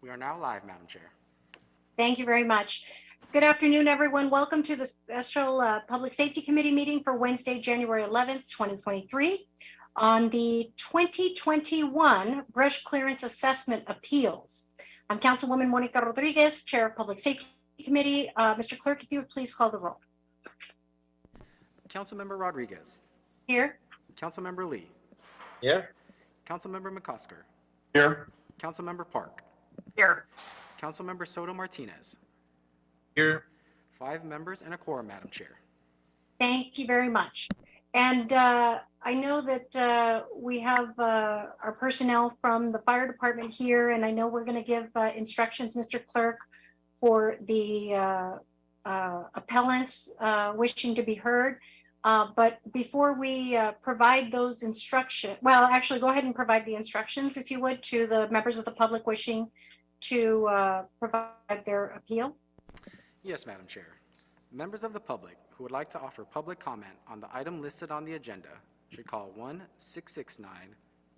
We are now live, Madam Chair. Thank you very much. Good afternoon, everyone. Welcome to the special Public Safety Committee meeting for Wednesday, January 11th, 2023 on the 2021 brush clearance assessment appeals. I'm Councilwoman Monica Rodriguez, Chair of Public Safety Committee. Mr. Clerk, if you would please call the roll. Councilmember Rodriguez. Here. Councilmember Lee. Here. Councilmember McCosker. Here. Councilmember Park. Here. Councilmember Soto Martinez. Here. 5 members and a quorum, Madam Chair. Thank you very much. And I know that we have our personnel from the fire department here, and I know we're going to give instructions, Mr. Clerk, for the appellants wishing to be heard. But before we provide those instructions, well, actually go ahead and provide the instructions, if you would, to the members of the public wishing to provide their appeal. Yes, Madam Chair. Members of the public who would like to offer public comment on the item listed on the agenda should call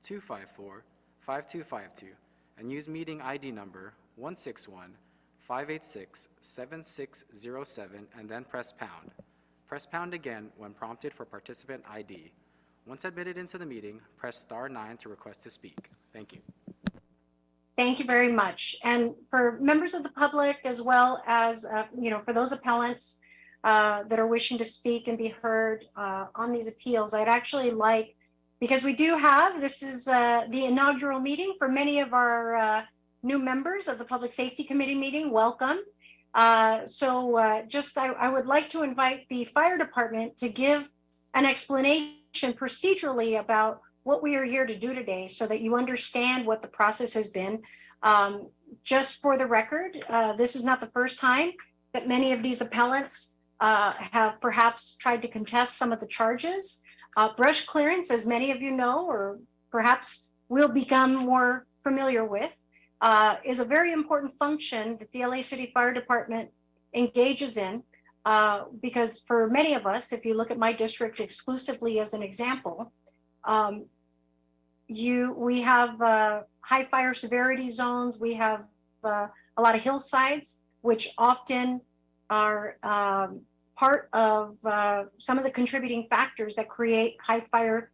1-669-254-5252 and use meeting ID number 161-586-7607 and then press pound. Press pound again when prompted for participant ID. Once admitted into the meeting, press star 9 to request to speak. Thank you. Thank you very much. And for members of the public, as well as, for those appellants that are wishing to speak and be heard on these appeals, I'd actually like, because we do have, this is the inaugural meeting for many of our new members of the Public Safety Committee meeting. Welcome. I would like to invite the fire department to give an explanation procedurally about what we are here to do today so that you understand what the process has been. Just for the record, this is not the first time that many of these appellants have perhaps tried to contest some of the charges. Brush clearance, as many of you know, or perhaps will become more familiar with, is a very important function that the LA City Fire Department engages in because for many of us, if you look at my district exclusively as an example, we have high fire severity zones. We have a lot of hillsides, which often are part of some of the contributing factors that create high fire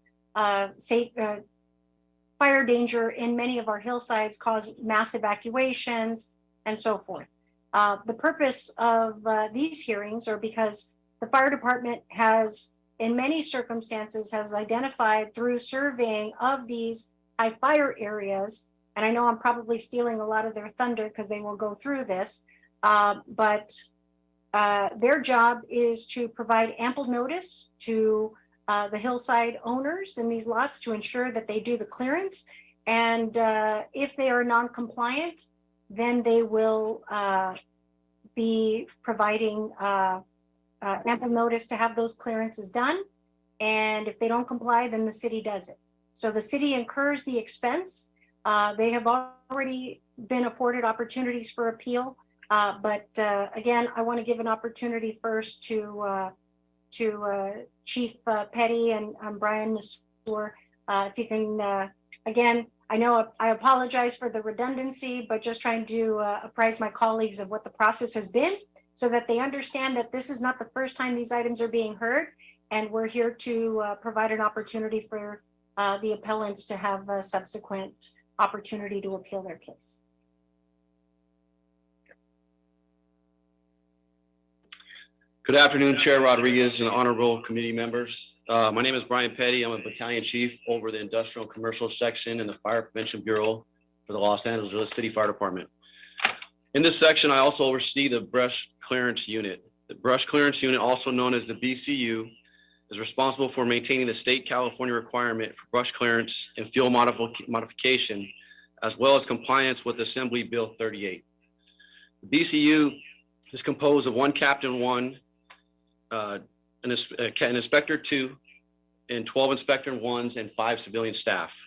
fire danger in many of our hillsides, cause mass evacuations, and so forth. The purpose of these hearings are because the fire department has, in many circumstances, has identified through surveying of these high fire areas, and I know I'm probably stealing a lot of their thunder because they will go through this, but their job is to provide ample notice to the hillside owners in these lots to ensure that they do the clearance. And if they are non-compliant, then they will be providing ample notice to have those clearances done. And if they don't comply, then the city does it. So the city incurs the expense. They have already been afforded opportunities for appeal. But again, I want to give an opportunity first to Chief Petty and Brian Nassour. If you can, again, I know I apologize for the redundancy, but just trying to apprise my colleagues of what the process has been so that they understand that this is not the first time these items are being heard. And we're here to provide an opportunity for the appellants to have a subsequent opportunity to appeal their case. Good afternoon, Chair Rodriguez and honorable committee members. My name is Brian Petty. I'm a battalion chief over the industrial and commercial section in the Fire Prevention Bureau for the Los Angeles City Fire Department. In this section, I also oversee the brush clearance unit. The brush clearance unit, also known as the BCU, is responsible for maintaining the state California requirement for brush clearance and fuel modification, as well as compliance with Assembly Bill 38. The BCU is composed of 1 Captain 1, an Inspector 2, and 12 Inspector 1s and 5 civilian staff.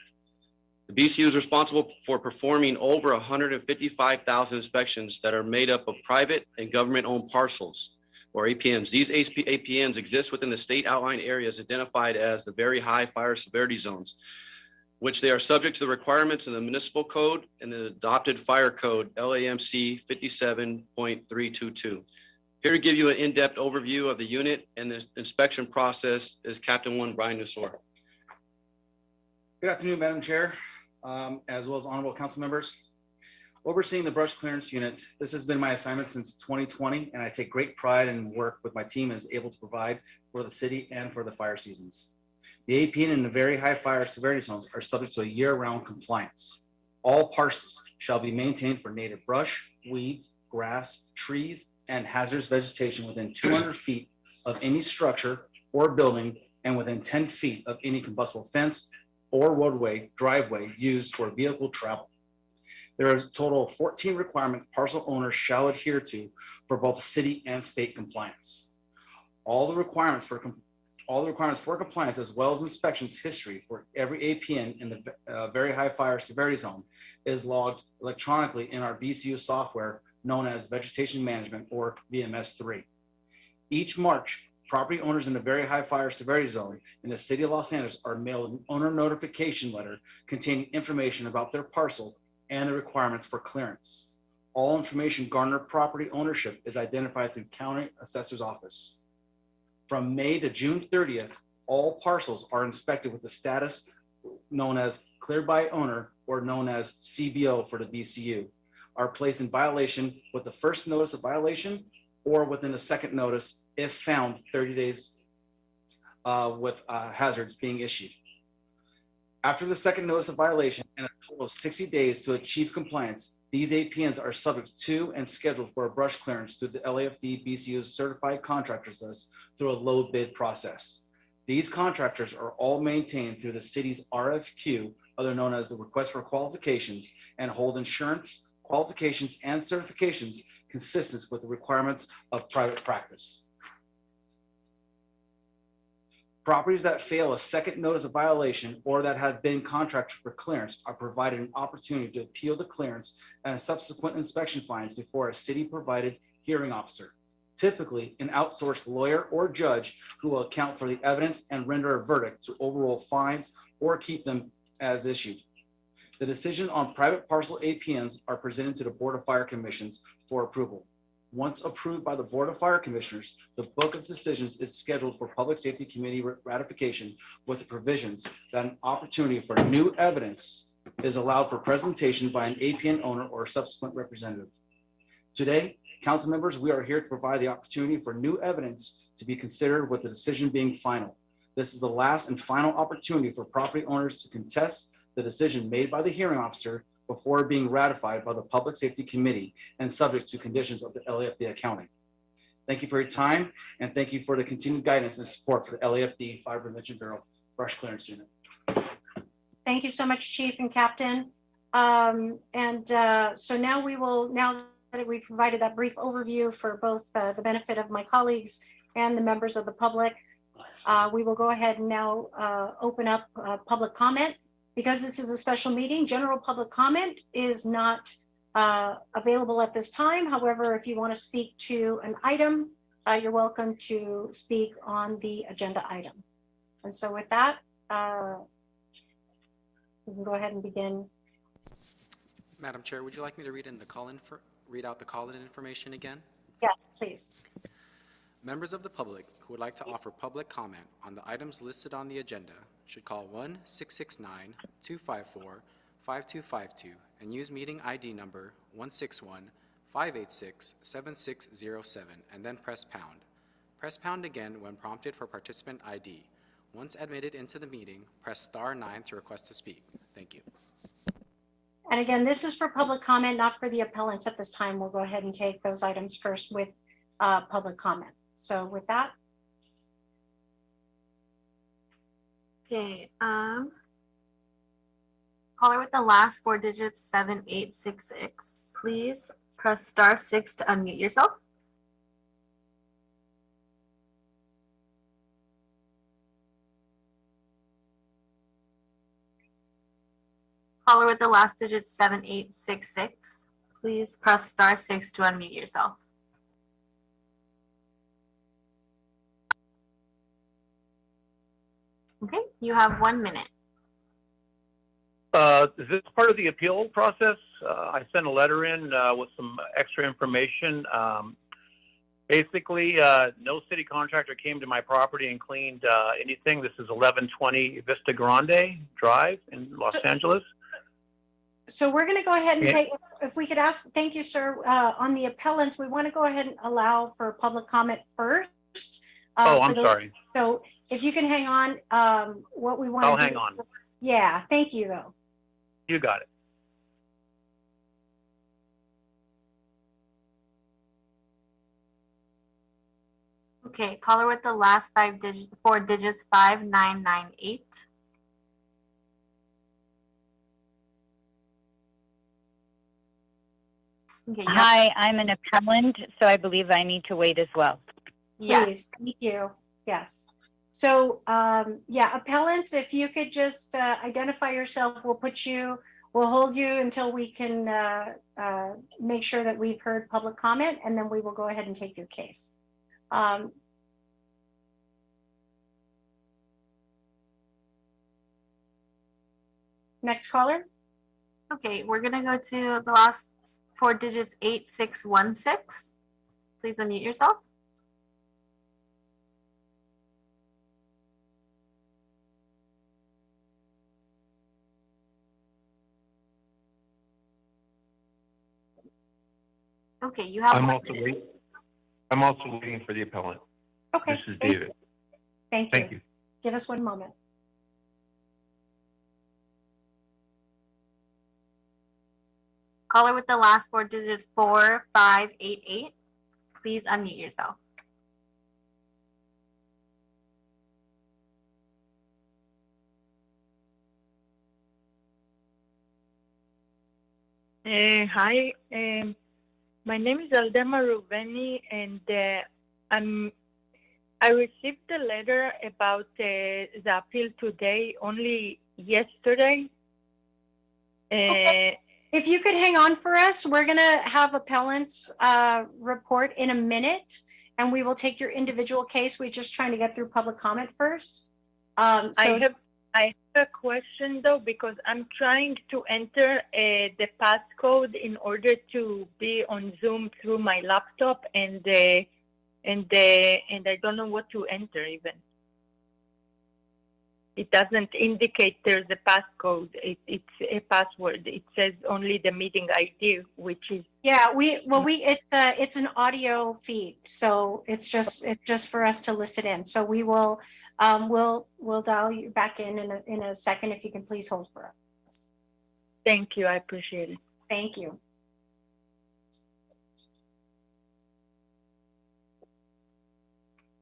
The BCU is responsible for performing over 155,000 inspections that are made up of private and government-owned parcels, or APNs. These APNs exist within the state outline areas identified as the very high fire severity zones. which they are subject to the requirements of the municipal code and the adopted fire code, LAMC 57.322. Here to give you an in-depth overview of the unit and the inspection process is Captain 1 Brian Nusor. Good afternoon, Madam Chair, as well as honorable council members. Overseeing the brush clearance unit, this has been my assignment since 2020, and I take great pride in work with my team as able to provide for the city and for the fire seasons. The APN and the very high fire severity zones are subject to a year-round compliance. All parcels shall be maintained for native brush, weeds, grass, trees, and hazardous vegetation within 200 feet of any structure or building and within 10 feet of any combustible fence or roadway, driveway used for vehicle travel. There is a total of 14 requirements parcel owners shall adhere to for both city and state compliance. All the requirements for compliance, as well as inspections history for every APN in the very high fire severity zone, is logged electronically in our VCU software known as Vegetation Management, or VMS3. Each March, property owners in the very high fire severity zone in the city of Los Angeles are mailed an owner notification letter containing information about their parcel and the requirements for clearance. All information garnered property ownership is identified through County Assessor's Office. From May to June 30th, all parcels are inspected with the status known as cleared by owner, or known as CBO for the VCU, are placed in violation with the first notice of violation or within a second notice if found 30 days with hazards being issued. After the second notice of violation and a total of 60 days to achieve compliance, these APNs are subject to and scheduled for a brush clearance through the LAFD BCU's certified contractors list through a low bid process. These contractors are all maintained through the city's RFQ, other known as the Request for Qualifications, and hold insurance, qualifications, and certifications consistent with the requirements of private practice. Properties that fail a second notice of violation or that have been contracted for clearance are provided an opportunity to appeal the clearance and subsequent inspection fines before a city-provided hearing officer, typically an outsourced lawyer or judge who will account for the evidence and render a verdict to overrule fines or keep them as issued. The decision on private parcel APNs are presented to the Board of Fire Commissions for approval. Once approved by the Board of Fire Commissioners, the book of decisions is scheduled for Public Safety Committee ratification with the provisions that an opportunity for new evidence is allowed for presentation by an APN owner or subsequent representative. Today, council members, we are here to provide the opportunity for new evidence to be considered with the decision being final. This is the last and final opportunity for property owners to contest the decision made by the hearing officer before being ratified by the Public Safety Committee and subject to conditions of the LAFD accounting. Thank you for your time, and thank you for the continued guidance and support for the LAFD Fire Prevention Bureau Brush Clearance Unit. Thank you so much, Chief and Captain. So now that we've provided that brief overview for both the benefit of my colleagues and the members of the public, we will go ahead and now open up public comment. Because this is a special meeting, general public comment is not available at this time. However, if you want to speak to an item, you're welcome to speak on the agenda item. And so with that, we can go ahead and begin. Madam Chair, would you like me to read out the call-in information again? Yes, please. Members of the public who would like to offer public comment on the items listed on the agenda should call 1-669-254-5252 and use meeting ID number 161-586-7607 and then press pound. Press pound again when prompted for participant ID. Once admitted into the meeting, press star 9 to request to speak. Thank you. And again, this is for public comment, not for the appellants at this time. We'll go ahead and take those items first with public comment. So with that. Okay, caller with the last 4 digits, 7866. Please press star 6 to unmute yourself. Caller with the last digit, 7866. Please press star 6 to unmute yourself. Okay, you have 1 minute. Is this part of the appeal process? I sent a letter in with some extra information. Basically, no city contractor came to my property and cleaned anything. This is 1120 Vista Grande Drive in Los Angeles. So we're going to go ahead and Yeah. take, if we could ask, thank you, sir. On the appellants, we want to go ahead and allow for public comment first. Oh, for I'm those- sorry. So if you can hang on, what we want to I'll do. hang on. Yeah, thank you, though. You got it. Okay, caller with the last four digits, 5998. Okay, you have- Hi, I'm an appellant, so I believe I need to wait as well. yes. Please, thank you. Yes. So, yeah, appellants, if you could just identify yourself, we'll hold you until we can make sure that we've heard public comment, and then we will go ahead and take your case. Next caller. Okay, we're gonna go to the last four digits, 8616. Please unmute yourself. Okay, you have I'm one also minute. waiting. I'm also waiting for the appellant. Okay. This is David. Thank Thank you. you. Give us one moment. Caller with the last four digits, 4588. Please unmute yourself. Hi, my name is Aldema Rubeni, and I received a letter about the appeal today, only yesterday. Okay. If you could hang on for us, we're going to have appellants report in a minute, and we will take your individual case. We're just trying to get through public comment first. I have a question though, because I'm trying to enter the passcode in order to be on Zoom through my laptop, and I don't know what to enter even. It doesn't indicate there's a passcode. It's a password. It says only the meeting ID, which is Yeah, it's an audio feed, so it's just for us to listen in. So we will we'll dial you back in a second, if you can please hold for us. Thank you. I appreciate it. Thank you.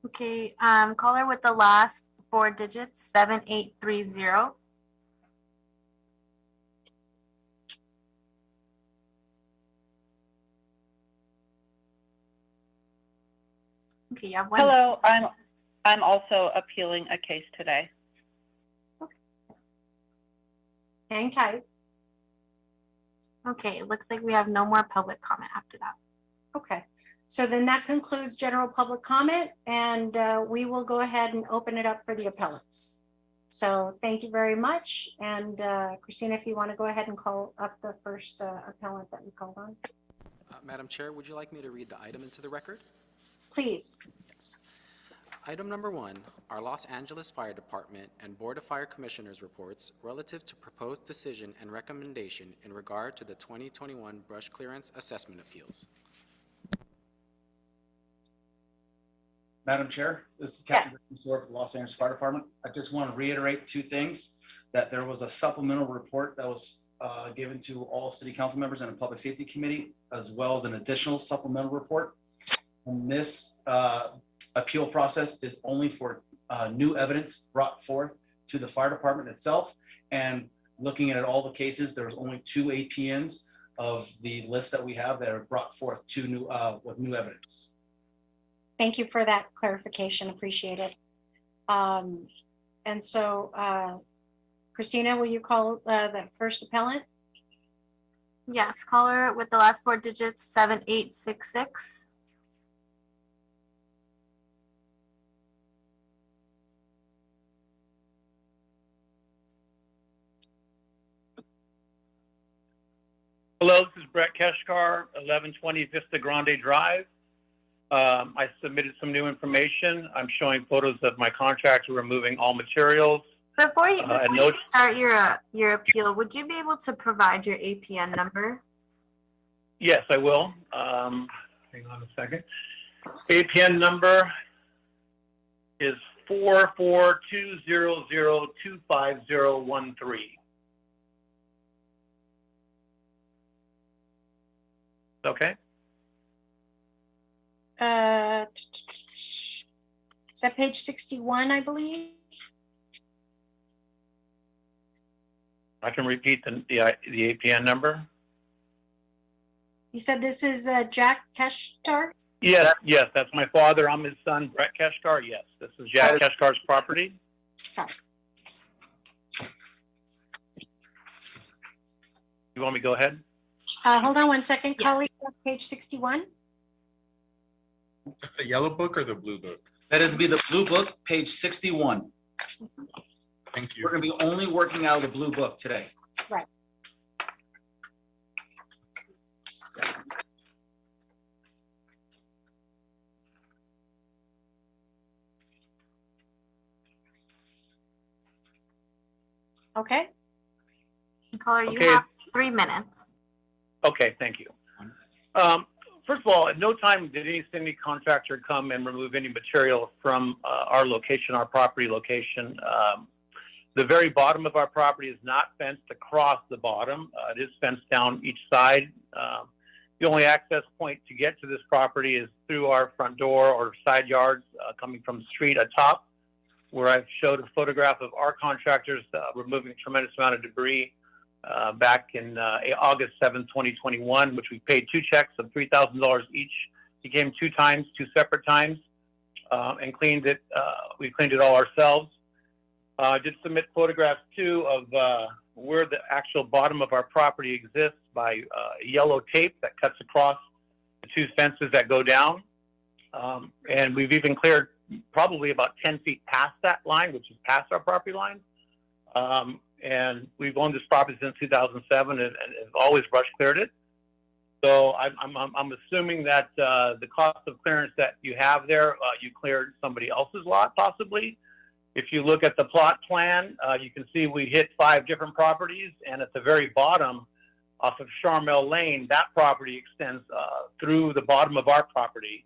Okay, caller with the last four digits, 7830. Okay, you have one. Hello, I'm also appealing a case today. Hang tight. Okay, it looks like we have no more public comment after that. Okay, so then that concludes general public comment, and we will go ahead and open it up for the appellants. So thank you very much. And Christina, if you want to go ahead and call up the first appellant that we called on. Madam Chair, would you like me to read the item into the record? Please. Yes. Item number 1, our Los Angeles Fire Department and Board of Fire Commissioners reports relative to proposed decision and recommendation in regard to the 2021 brush clearance assessment appeals. Madam Chair, this is Captain Sorf of the Los Angeles Fire Department. I just want to reiterate two things: that there was a supplemental report that was given to all city council members and a public safety committee, as well as an additional supplemental report. And this appeal process is only for new evidence brought forth to the fire department itself. And looking at all the cases, there's only 2 APNs of the list that we have that are brought forth with new evidence. Thank you for that clarification. Appreciate it. And so, Christina, will you call the first appellant? Yes, caller with the last four digits, 7866. Hello, this is Brett Keshkar, 1120 Vista Grande Drive. I submitted some new information. I'm showing photos of my contractor removing all materials. Before you no- start your appeal, would you be able to provide your APN number? Yes, I will. Hang on a second. APN number is 44200250013. Okay. Is that page 61, I believe? I can repeat the APN number. You said this is Jack Keshtar? Yes, that's my father. I'm his son, Brett Keshkar. Yes, this is Jack Keshkar's property. You want me to go ahead? Hold on one second, Yeah. colleague, page 61. The yellow book or the blue book? That is to be the blue book, page 61. Thank We're you. gonna be only working out of the blue book today. Right. Okay, Caller, you Okay. have 3 minutes. Okay, thank you. First of all, at no time did any city contractor come and remove any material from our location, our property location. The very bottom of our property is not fenced across the bottom. It is fenced down each side. The only access point to get to this property is through our front door or side yards coming from the street atop, where I've showed a photograph of our contractors removing a tremendous amount of debris back in August 7th, 2021, which we paid 2 checks of $3,000 each. He came 2 times, 2 separate times, and cleaned it. We cleaned it all ourselves. I did submit photographs too of where the actual bottom of our property exists by yellow tape that cuts across the 2 fences that go down. And we've even cleared probably about 10 feet past that line, which is past our property line. And we've owned this property since 2007 and have always brush cleared it. So I'm assuming that the cost of clearance that you have there, you cleared somebody else's lot possibly. If you look at the plot plan, you can see we hit 5 different properties, and at the very bottom off of Charmel Lane, that property extends through the bottom of our property.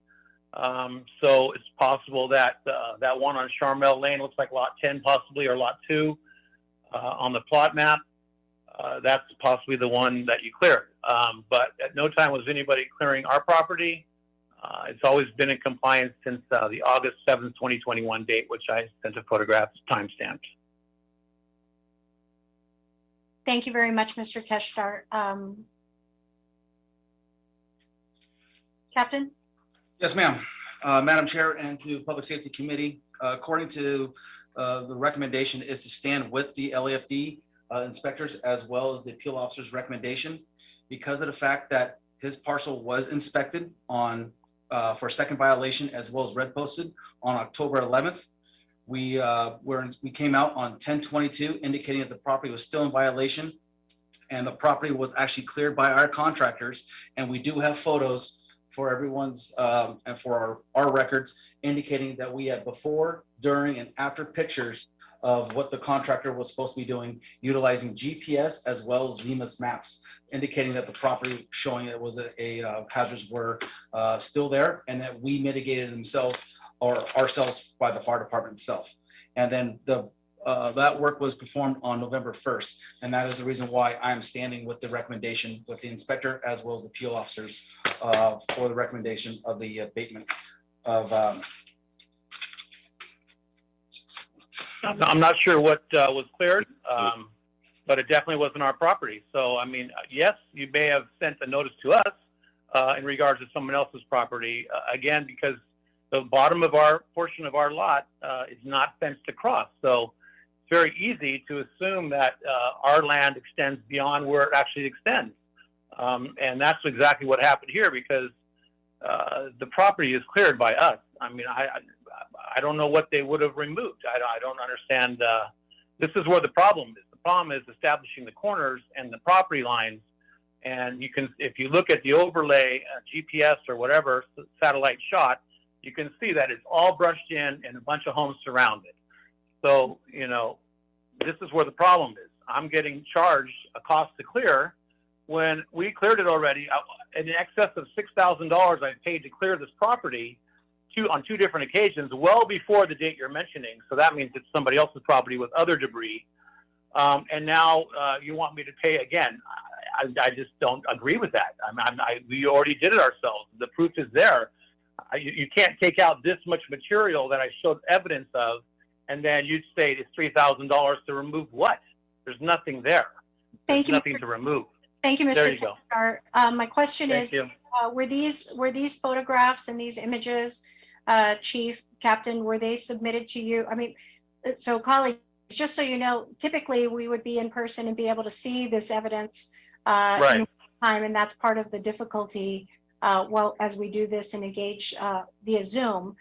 So it's possible that that one on Charmel Lane looks like lot 10 possibly, or lot 2 on the plot map. That's possibly the one that you cleared. But at no time was anybody clearing our property. It's always been in compliance since the August 7th, 2021 date, which I sent a photograph timestamped. thank you very much, Mr. Keshtar. Captain? Yes, ma'am. Madam Chair and to Public Safety Committee, according to the recommendation is to stand with the LAFD inspectors as well as the appeal officer's recommendation because of the fact that his parcel was inspected on for a second violation as well as red posted on October 11th. We came out on 10/22 indicating that the property was still in violation and the property was actually cleared by our contractors. And we do have photos for everyone's and for our records indicating that we had before, during, and after pictures of what the contractor was supposed to be doing, utilizing GPS as well as ZEMAS maps, indicating that the property showing it was a hazards were still there and that we mitigated themselves or ourselves by the fire department itself. And then that work was performed on November 1st. And that is the reason why I'm standing with the recommendation with the inspector as well as the appeal officers for the recommendation of the abatement of. I'm not sure what was cleared, but it definitely wasn't our property. So, I mean, yes, you may have sent a notice to us in regards to someone else's property, again, because the bottom of our portion of our lot is not fenced across. So it's very easy to assume that our land extends beyond where it actually extends. And that's exactly what happened here because the property is cleared by us. I mean, I don't know what they would have removed. I don't understand. This is where the problem is. The problem is establishing the corners and the property lines And you can, if you look at the overlay, GPS or whatever satellite shot, you can see that it's all brushed in and a bunch of homes surround it. So, you know, this is where the problem is. I'm getting charged a cost to clear when we cleared it already. In excess of $6,000 I paid to clear this property on two different occasions, well before the date you're mentioning. So that means it's somebody else's property with other debris. And now you want me to pay again. I just don't agree with that. We already did it ourselves. The proof is there. You can't take out this much material that I showed evidence of, and then you'd say it's $3,000 to remove what? There's nothing there. Thank you, Nothing to remove. Thank you, Mr. There you go. Kestar. My question Thank is, you. were these photographs and these images, Chief, Captain, were they submitted to you? I mean, so colleagues, just so you know, typically we would be in person and be able to see this evidence Right. in time, and that's part of the difficulty well, as we do this and engage via Zoom.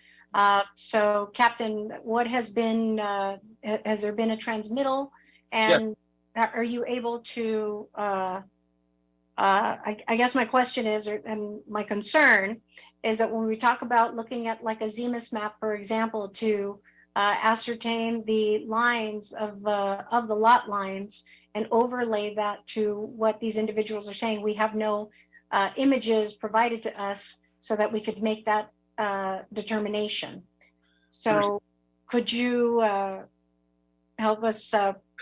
So, Captain, what has been, has there been a transmittal? And are you able to, I guess my question is, and my concern is that when we talk about looking at like a ZEMIS map, for example, to ascertain the lines of the lot lines and overlay that to what these individuals are saying, we have no images provided to us so that we could make that determination. So could you help us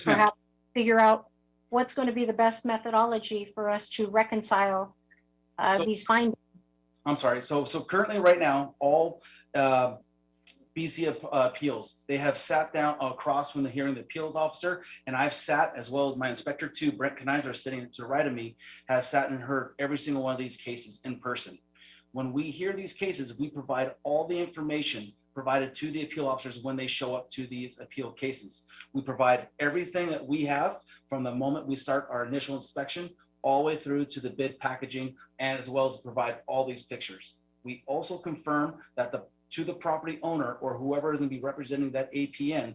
perhaps figure out what's going to be the best methodology for us to reconcile these findings? I'm sorry. So currently right now, all BC appeals, they have sat down across from the hearing, the appeals officer, and I've sat, as well as my inspector too, Brent Knizer, sitting to the right of me, has sat and heard every single one of these cases in person. When we hear these cases, we provide all the information provided to the appeal officers when they show up to these appeal cases. We provide everything that we have from the moment we start our initial inspection all the way through to the bid packaging, and as well as provide all these pictures. We also confirm that to the property owner or whoever is going to be representing that APN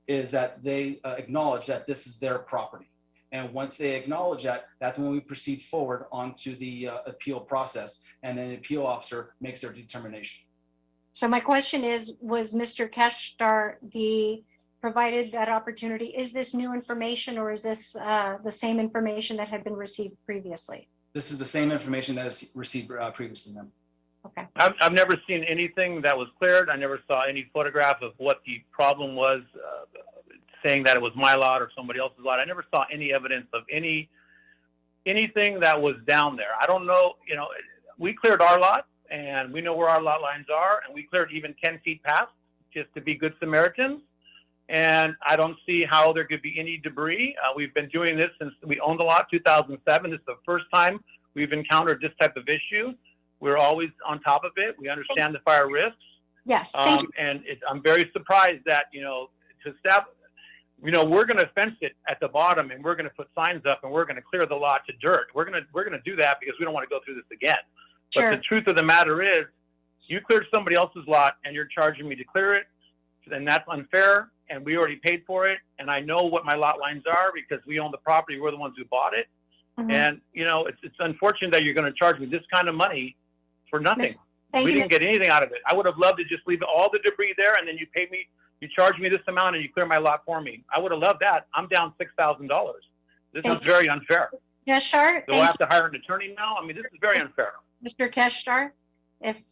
is that they acknowledge that this is their property. And once they acknowledge that, that's when we proceed forward onto the appeal process, and then the appeal officer makes their determination. So my question is, was Mr. Kestar provided that opportunity? Is this new information, or is this the same information that had been received previously? This is the same information that is received previously, ma'am. Okay. I've never seen anything that was cleared. I never saw any photograph of what the problem was, saying that it was my lot or somebody else's lot. I never saw any evidence of anything that was down there. I don't know, you know, we cleared our lot and we know where our lot lines are, and we cleared even 10 feet past just to be good Samaritans. And I don't see how there could be any debris. We've been doing this since we owned the lot, 2007. This is the first time we've encountered this type of issue. We're always on top of it. We understand the fire risks. Yes, thank you. And I'm very surprised that, you know, we're going to fence it at the bottom, and we're going to put signs up, and we're going to clear the lot to dirt. We're going to do that because we don't want to go through this again. Sure. But the truth of the matter is, you cleared somebody else's lot, and you're charging me to clear it, and that's unfair. And we already paid for it, and I know what my lot lines are because we own the property. We're the ones who bought it. Mhm. And, you know, it's unfortunate that you're going to charge me this kind of money for nothing. Thank We you, didn't get anything out of it. I would have loved to just leave all the debris there, and then you charge me this amount and you clear my lot for me. I would have loved that. I'm down $6,000. This is very unfair. Yes, Shar. Do I have to hire an attorney now? I mean, this is very unfair. Mr. Kestar, if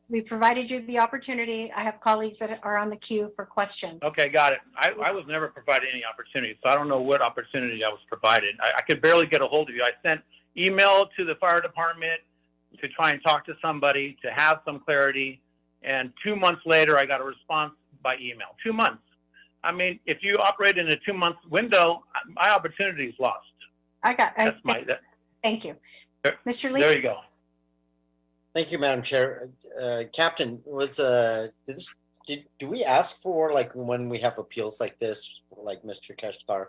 we provided you the opportunity, I have colleagues that are on the queue for questions. Okay, got it. I was never provided any opportunity, so I don't know what opportunity I was provided. I could barely get a hold of you. I sent email to the fire department to try and talk to somebody to have some clarity, and 2 months later, I got a response by email. 2 months. I mean, if you operate in a 2-month window, my opportunity is lost. Thank you. Mr. Lee? There you go. Thank you, Madam Chair. Captain, do we ask for, like, when we have appeals like this, like Mr. Kestar,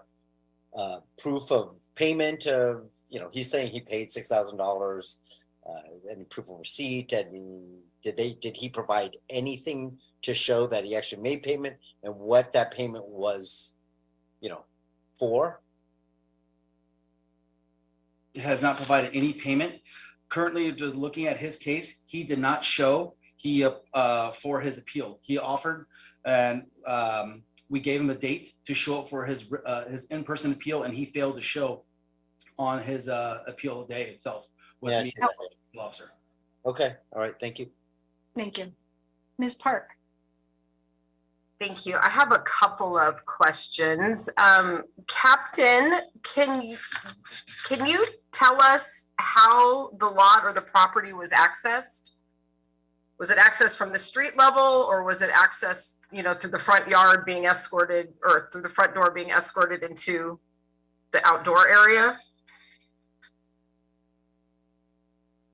proof of payment of, you know, he's saying he paid $6,000, any proof of receipt, and did he provide anything to show that he actually made payment and what that payment was, you know, for? has not provided any payment. Currently, just looking at his case, he did not show for his appeal. He offered, and we gave him a date to show up for his in-person appeal, and he failed to show on his appeal day itself with Yeah, I the see that. appeal officer. Okay, all right, thank you. Thank you. Ms. Park? Thank you. I have a couple of questions. Captain, can you tell us how the lot or the property was accessed? Was it accessed from the street level, or was it accessed, through the front yard being escorted, or through the front door being escorted into the outdoor area?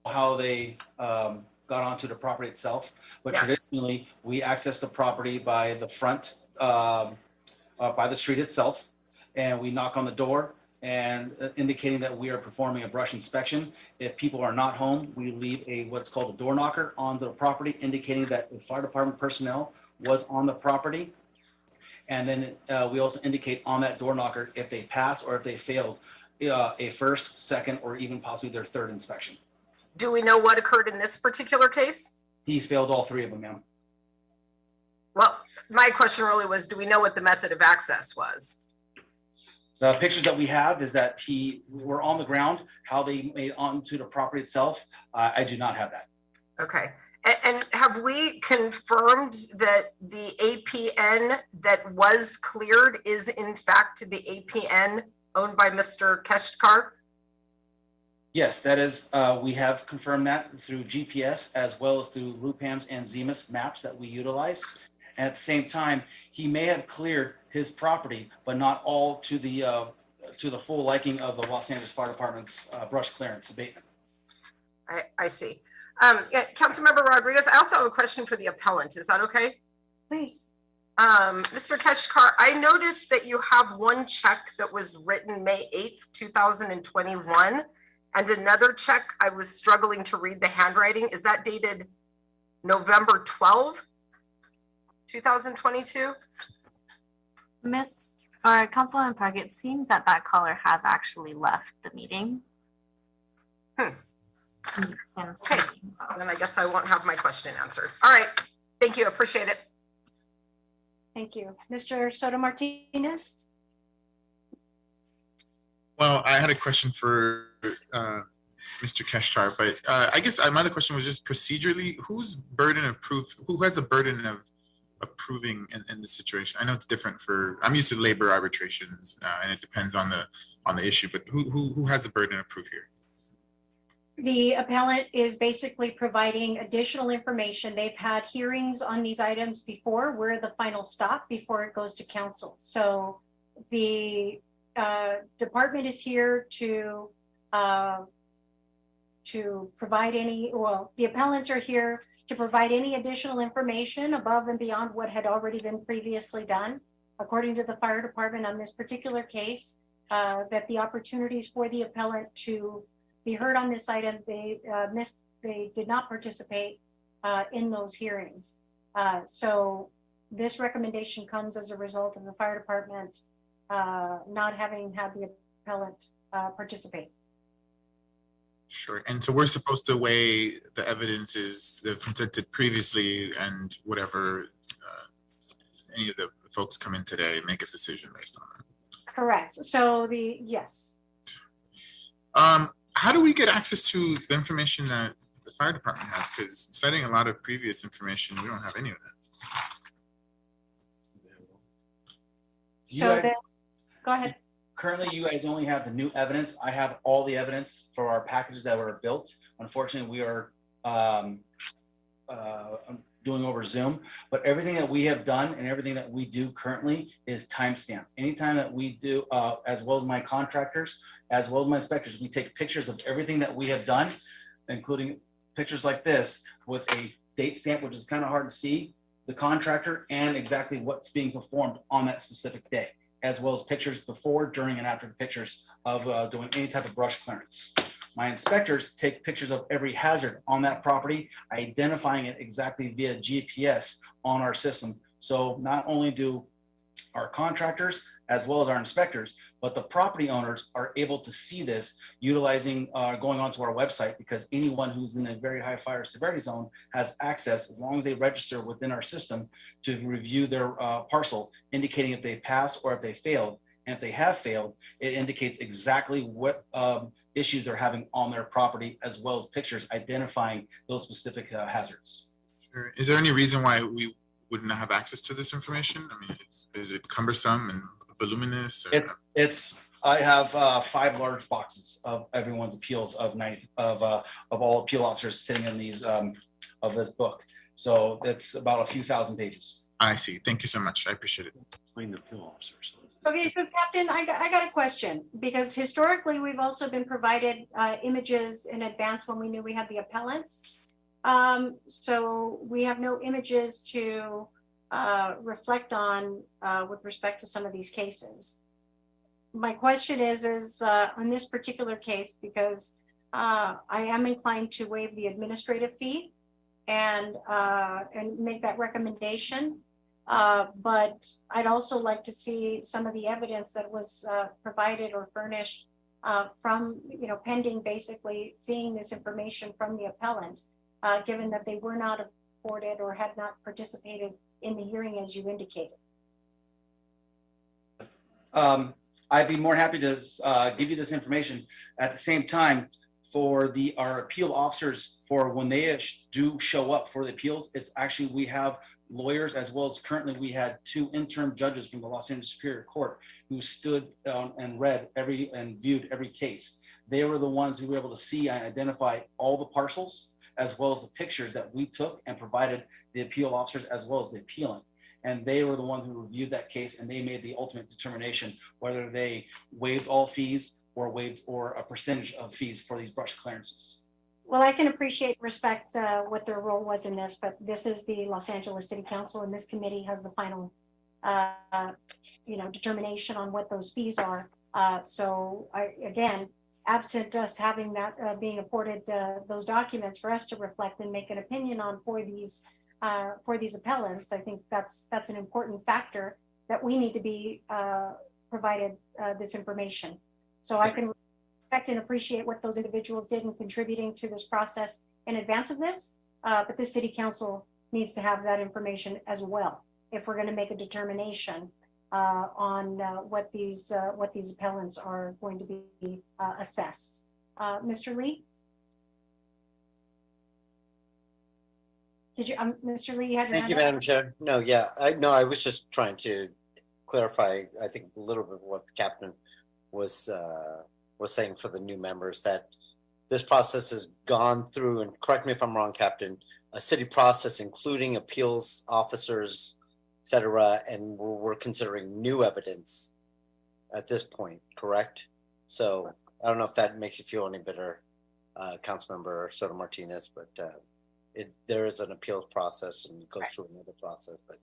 How they got onto the property itself, but Yes. traditionally we access the property by the front, by the street itself, and we knock on the door and indicating that we are performing a brush inspection. If people are not home, we leave what's called a door knocker on the property, indicating that the fire department personnel was on the property. And then we also indicate on that door knocker if they pass or if they failed a first, second, or even possibly their third inspection. Do we know what occurred in this particular case? He's failed all three of them, ma'am. Well, my question really was, do we know what the method of access was? The pictures that we have is that were on the ground. How they made onto the property itself, I do not have that. Okay. And have we confirmed that the APN that was cleared is in fact the APN owned by Mr. Keshkar? Yes, that is, we have confirmed that through GPS as well as through Lupams and Zemus maps that we utilize. And at the same time, he may have cleared his property, but not all to the full liking of the Los Angeles Fire Department's brush clearance abatement. I see. Yeah, Councilmember Rodriguez, I also have a question for the appellant. Is that okay? Please. Mr. Keshkar, I noticed that you have one check that was written May 8th, 2021, and another check, I was struggling to read the handwriting. Is that dated November 12, 2022? Councilwoman Park, it seems that caller has actually left the meeting. Since Okay, then I guess I won't have my question answered. All right, thank you, appreciate it. Thank you. Mr. Soto Martinez? Well, I had a question for Mr. Keshkar, but I guess my other question was just procedurally, who has the burden of approving in this situation? I know it's different I'm used to labor arbitrations and it depends on the issue, but who has the burden of proof here? The appellant is basically providing additional information. They've had hearings on these items before. We're the final stop before it goes to council. So the department is here to provide the appellants are here to provide any additional information above and beyond what had already been previously done. According to the fire department on this particular case, that the opportunities for the appellant to be heard on this item, they did not participate in those hearings. So this recommendation comes as a result of the fire department not having had the appellant participate. Sure. And so we're supposed to weigh the evidences that presented previously and whatever any of the folks come in today, make a decision based on that. Correct. So yes. How do we get access to the information that the fire department has? Because citing a lot of previous information, we don't have any of that. So go ahead. Currently, you guys only have the new evidence. I have all the evidence for our packages that were built. Unfortunately, we are doing over Zoom, but everything that we have done and everything that we do currently is timestamped. Anytime that we do, as well as my contractors, as well as my inspectors, we take pictures of everything that we have done, including pictures like this with a date stamp, which is kind of hard to see, the contractor and exactly what's being performed on that specific day, as well as pictures before, during, and after the pictures of doing any type of brush clearance. My inspectors take pictures of every hazard on that property, identifying it exactly via GPS on our system. So not only do our contractors as well as our inspectors, but the property owners are able to see this utilizing, going onto our website, because anyone who's in a very high fire severity zone has access, as long as they register within our system, to review their parcel, indicating if they passed or if they failed. And if they have failed, it indicates exactly what issues they're having on their property, as well as pictures identifying those specific hazards. Sure. Is there any reason why we wouldn't have access to this information? I mean, is it cumbersome and voluminous? Or? I have 5 large boxes of everyone's appeals of all appeal officers sitting in these of this book. So it's about a few thousand pages. I see. Thank you so much. I appreciate it. Explain the appeal officers. Okay, so Captain, I got a question, because historically we've also been provided images in advance when we knew we had the appellants. So we have no images to reflect on with respect to some of these cases. My question is on this particular case, because I am inclined to waive the administrative fee and make that recommendation. But I'd also like to see some of the evidence that was provided or furnished from, pending basically seeing this information from the appellant, given that they were not afforded or had not participated in the hearing as you indicated. I'd be more happy to give you this information. At the same time, for our appeal officers, for when they do show up for the appeals, it's actually, we have lawyers, as well as currently we had 2 interim judges from the Los Angeles Superior Court who stood and read and viewed every case. They were the ones who were able to see and identify all the parcels, as well as the pictures that we took and provided the appeal officers as well as the appealant. And they were the ones who reviewed that case, and they made the ultimate determination whether they waived all fees or a percentage of fees for these brush clearances. Well, I can appreciate, respect what their role was in this, but this is the Los Angeles City Council, and this committee has the final, determination on what those fees are. So again, absent us having that being afforded those documents for us to reflect and make an opinion on for these appellants, I think that's an important factor that we need to be provided this information. So I can respect and appreciate what those individuals did in contributing to this process in advance of this, but the City Council needs to have that information as well if we're going to make a determination on what these appellants are going to be assessed. Mr. Lee? Did you, Mr. Lee, you had your Thank you, hand up? Madam Chair. No, yeah, I was just trying to clarify, I think, a little bit what the captain was saying for the new members, that this process has gone through, and correct me if I'm wrong, Captain, a city process, including appeals officers, et cetera, and we're considering new evidence at this point, correct? So I don't know if that makes you feel any better, Councilmember Soto Martinez, but there is an appeals process and it goes through another process, but.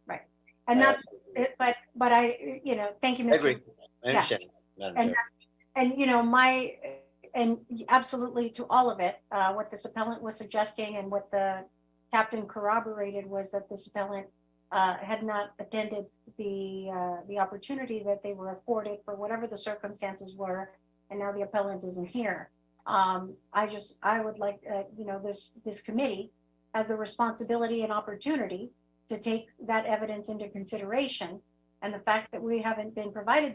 Right. And that's it, but I, thank you, Mr. I agree. I understand, Madam Chair. And absolutely to all of it, what this appellant was suggesting and what the captain corroborated was that this appellant had not attended the opportunity that they were afforded for whatever the circumstances were, and now the appellant isn't here. I would like, this committee has the responsibility and opportunity to take that evidence into consideration, and the fact that we haven't been provided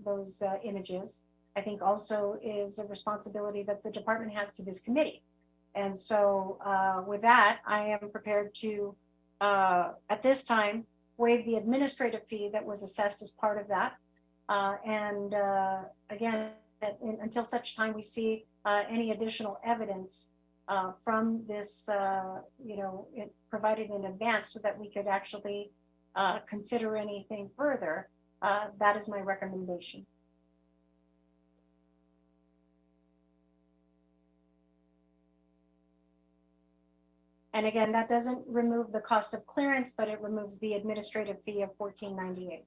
those images, I think also is a responsibility that the department has to this committee. And so with that, I am prepared to, at this time, waive the administrative fee that was assessed as part of that. And again, until such time we see any additional evidence from this, provided in advance so that we could actually consider anything further, that is my recommendation. And again, that doesn't remove the cost of clearance, but it removes the administrative fee of $14.98.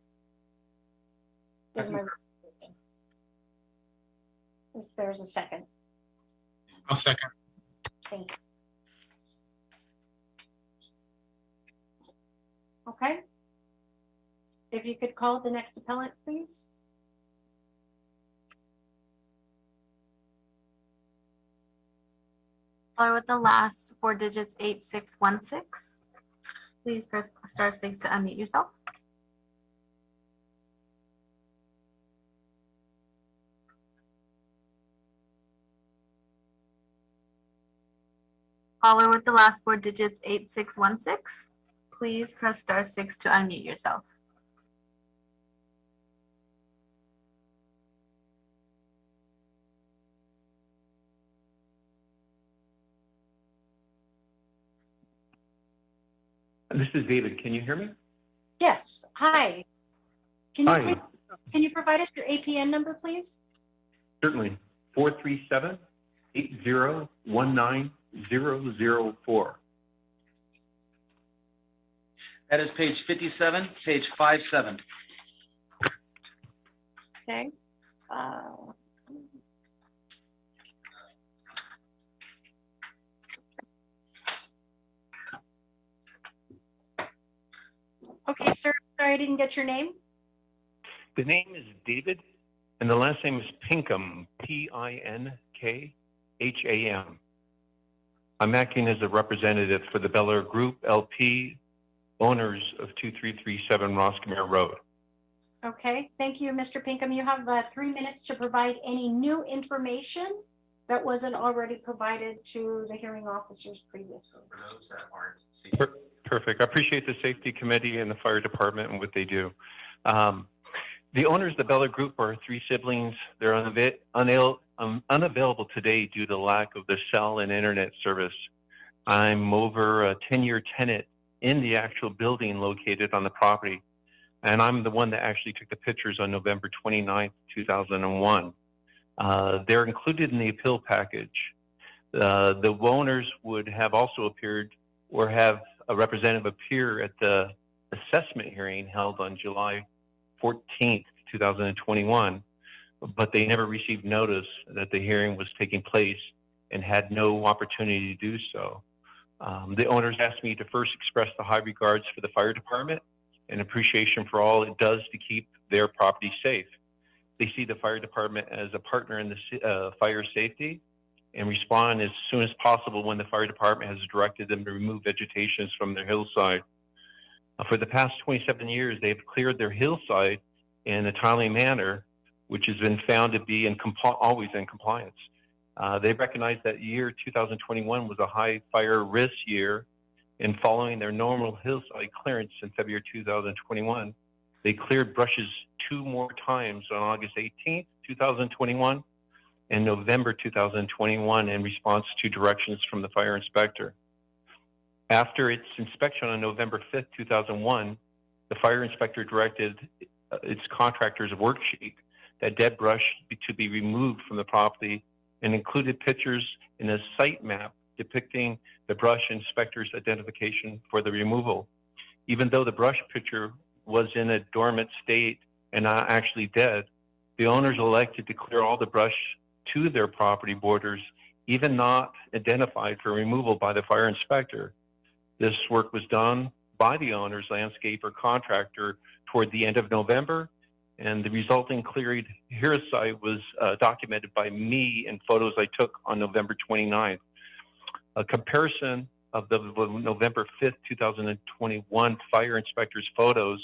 Is my recommendation. If there's a second. I'll second. Thank you. Okay. If you could call the next appellant, please. Caller with the last four digits, 8616. Please press *6 to unmute yourself. Caller with the last four digits, 8616. Please press *6 to unmute yourself. This is David. Can you hear me? Yes. Hi. Can you Hi. please, can you provide us your APN number, please? Certainly. 437-8019-004. That is page 57, page 57. Okay. Okay, sir. Sorry, I didn't get your name. The name is David, and the last name is Pinkham, Pinkham. I'm acting as a representative for the Bel Air Group LP, owners of 2337 Roscomere Road. Okay, thank you, Mr. Pinkham. You have 3 minutes to provide any new information that wasn't already provided to the hearing officers previously. For those that aren't Perfect. I appreciate the safety committee and the fire department and what they do. The owners of the Bel Air Group are three siblings. They're unavailable today due to the lack of the cell and internet service. I'm over a 10-year tenant in the actual building located on the property, and I'm the one that actually took the pictures on November 29th, 2001. They're included in the appeal package. The owners would have also appeared or have a representative appear at the assessment hearing held on July 14th, 2021, but they never received notice that the hearing was taking place and had no opportunity to do so. The owners asked me to first express the high regards for the fire department and appreciation for all it does to keep their property safe. They see the fire department as a partner in the fire safety and respond as soon as possible when the fire department has directed them to remove vegetation from their hillside. For the past 27 years, they've cleared their hillside in a timely manner, which has been found to be always in compliance. They recognize that year 2021 was a high fire risk year, and following their normal hillside clearance in February 2021, they cleared brushes 2 more times on August 18th, 2021, and November 2021 in response to directions from the fire inspector. After its inspection on November 5th, 2001, the fire inspector directed its contractor's worksheet that dead brush to be removed from the property and included pictures in a site map depicting the brush inspector's identification for the removal. Even though the brush picture was in a dormant state and not actually dead, the owners elected to clear all the brush to their property borders, even not identified for removal by the fire inspector. This work was done by the owner's landscaper contractor toward the end of November, and the resulting cleared hillside was documented by me in photos I took on November 29th. A comparison of the November 5th, 2021 fire inspector's photos,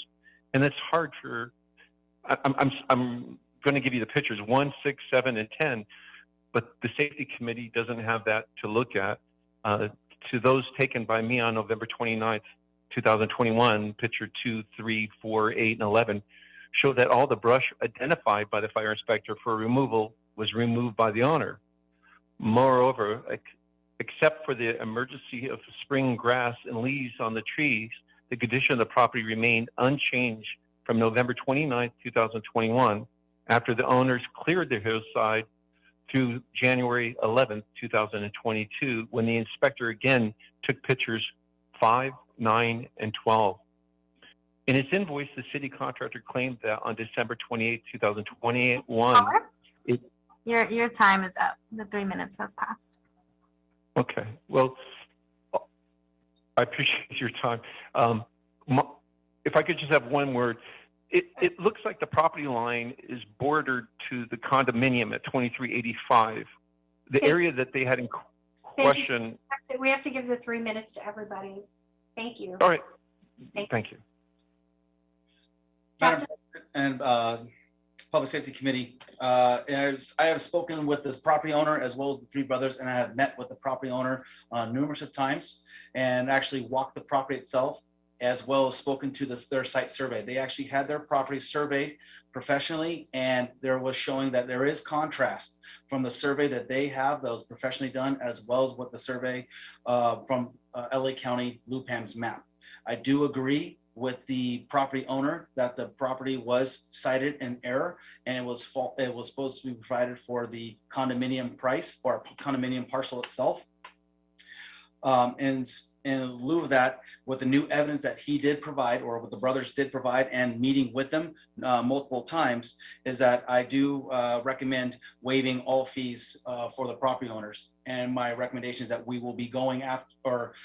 and it's hard for, I'm going to give you the pictures 1, 6, 7, and 10, but the safety committee doesn't have that to look at. To those taken by me on November 29th, 2021, picture 2, 3, 4, 8, and 11, show that all the brush identified by the fire inspector for removal was removed by the owner. Moreover, except for the emergency of spring grass and leaves on the trees, the condition of the property remained unchanged from November 29th, 2021, after the owners cleared their hillside through January 11th, 2022, when the inspector again took pictures 5, 9, and 12. In its invoice, the city contractor claimed that on December 28, 2021, Your time is up. The 3 minutes has passed. Okay, well, I appreciate your time. If I could just have one word, it looks like the property line is bordered to the condominium at 2385. The Okay. area that they had in Thank you. question. We have to give the 3 minutes to everybody. Thank you. All right. Thank you. Madam President and Public Safety Committee, and I have spoken with this property owner as well as the three brothers, and I have met with the property owner numerous of times and actually walked the property itself, as well as spoken to their site survey. They actually had their property surveyed professionally, and there was showing that there is contrast from the survey that they have that was professionally done, as well as what the survey from LA County LUPAM's map. I do agree with the property owner that the property was cited in error, and it was supposed to be provided for the condominium price or condominium parcel itself. And in lieu of that, with the new evidence that he did provide, or what the brothers did provide, and meeting with them multiple times, is that I do recommend waiving all fees for the property owners. And my recommendation is that we will be going after or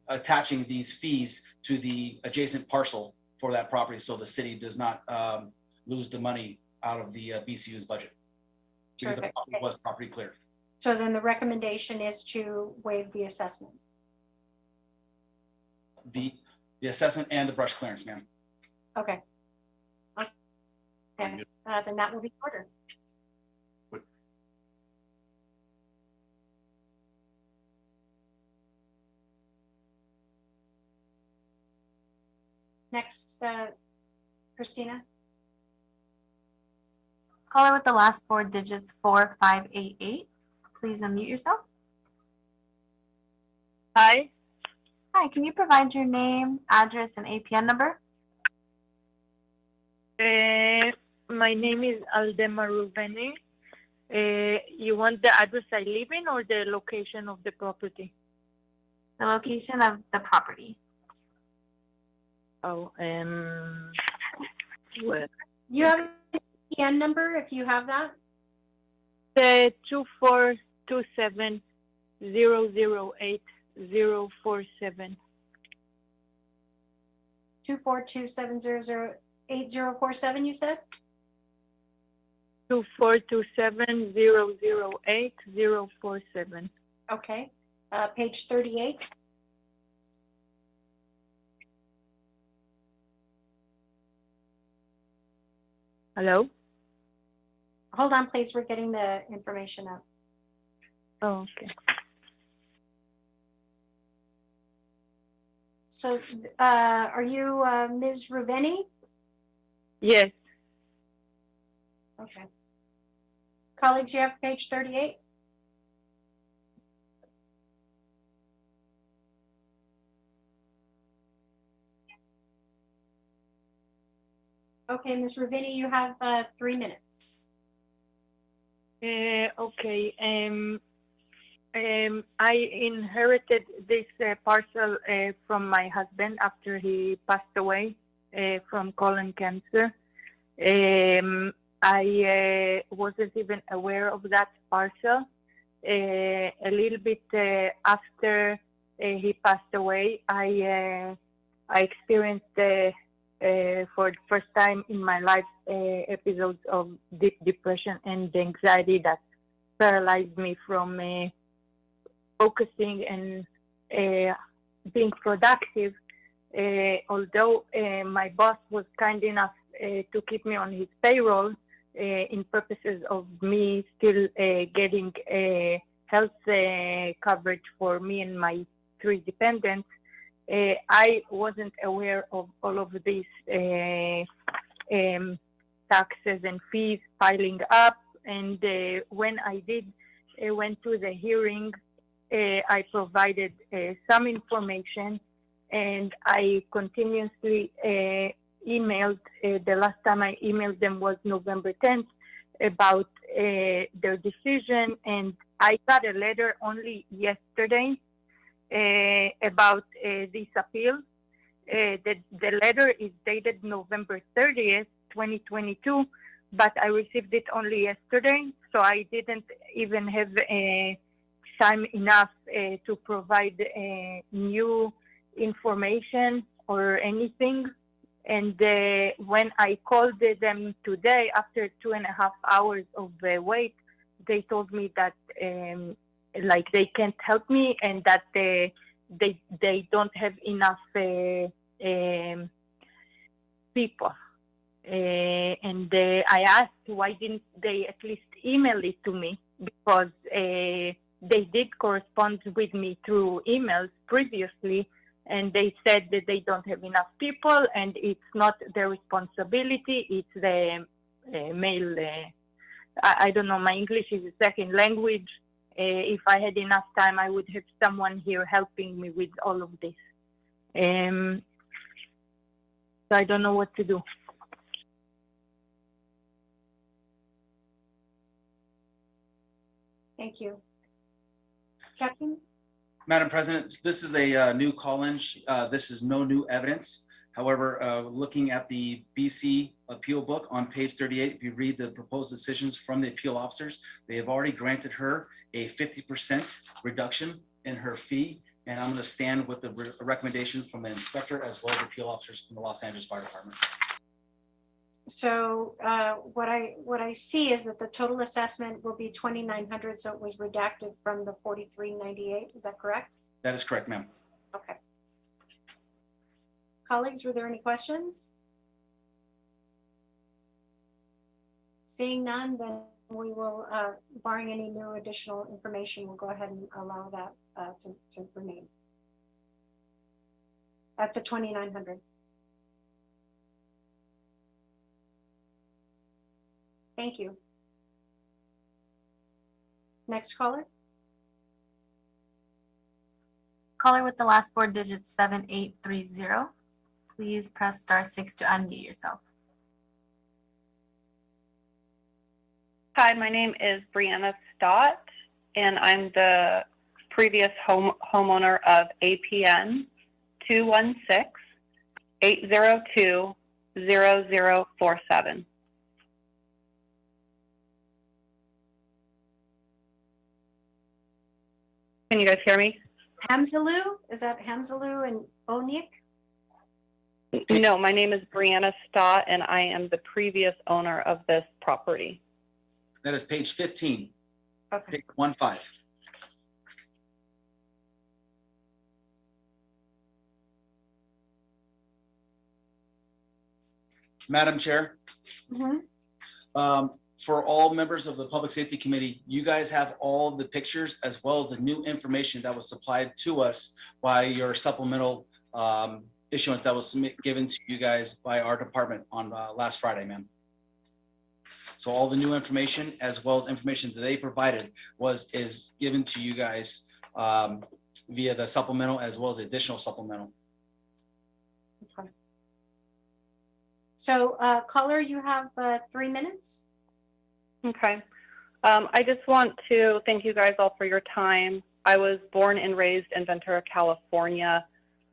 attaching these fees to the adjacent parcel for that property, so the city does not lose the money out of the BCU's budget, because the Terrific. property was property cleared. So then the recommendation is to waive the assessment. The assessment and the brush clearance, ma'am. Okay. Okay. Then that will be ordered. Next, Christina. Caller with the last four digits, 4588. Please unmute yourself. Hi. Hi, can you provide your name, address, and APN number? My name is Aldema Ruveni. You want the address I live in or the location of the property? The location of the property. Oh, well, You have an APN number if you have that? the 2427-008-047. 2427008-047, you said? 2427-008-047. Okay. Page 38. Hello? Hold on, please. We're getting the information up. Oh, okay. So, are you Ms. Ruveni? Yes. Okay. Colleagues, you have page 38? Okay, Ms. Ruveni, you have 3 minutes. Okay. I inherited this parcel from my husband after he passed away from colon cancer. I wasn't even aware of that parcel. A little bit after he passed away, I experienced for the first time in my life episodes of deep depression and anxiety that paralyzed me from focusing and being productive. Although my boss was kind enough to keep me on his payroll in purposes of me still getting health coverage for me and my 3 dependents, I wasn't aware of all of these taxes and fees piling up. And when I did went to the hearing, I provided some information, and I continuously emailed. The last time I emailed them was November 10th about their decision, and I got a letter only yesterday about this appeal. The letter is dated November 30th, 2022, but I received it only yesterday, so I didn't even have time enough to provide new information or anything. And when I called them today, after 2.5 hours of wait, they told me that like they can't help me and that they don't have enough people. And I asked why didn't they at least email it to me, because they did correspond with me through emails previously, and they said that they don't have enough people and it's not their responsibility, it's the mail. I don't know, my English is a second language. If I had enough time, I would have someone here helping me with all of this. So I don't know what to do. Thank you. Captain? Madam President, this is a new call-in. This is no new evidence. However, looking at the BC appeal book on page 38, if you read the proposed decisions from the appeal officers, they have already granted her a 50% reduction in her fee. And I'm going to stand with the recommendation from the inspector as well as appeal officers from the Los Angeles Fire Department. So what I see is that the total assessment will be 2,900. So it was redacted from the 4,398. Is that correct? That is correct, ma'am. Okay. Colleagues, were there any questions? Seeing none, then we will, barring any new additional information, we'll go ahead and allow that to remain at the 2,900. Thank you. Next caller. Caller with the last four digits 7830. Please press *6 to unmute yourself. Hi, my name is Brianna Stott, and I'm the previous homeowner of APN 216-802-0047. Can you guys hear me? Hamzalu? Is that Hamzalu and Onik? No, my name is Brianna Stott, and I am the previous owner of this property. That is page 15. Okay. Page 15. Madam Chair, for all members of the Public Safety Committee, you guys have all the pictures as well as the new information that was supplied to us by your supplemental issuance that was given to you guys by our department on last Friday, ma'am. So all the new information as well as information that they provided is given to you guys via the supplemental as well as the additional supplemental. Okay. So caller, you have 3 minutes. Okay. I just want to thank you guys all for your time. I was born and raised in Ventura, California.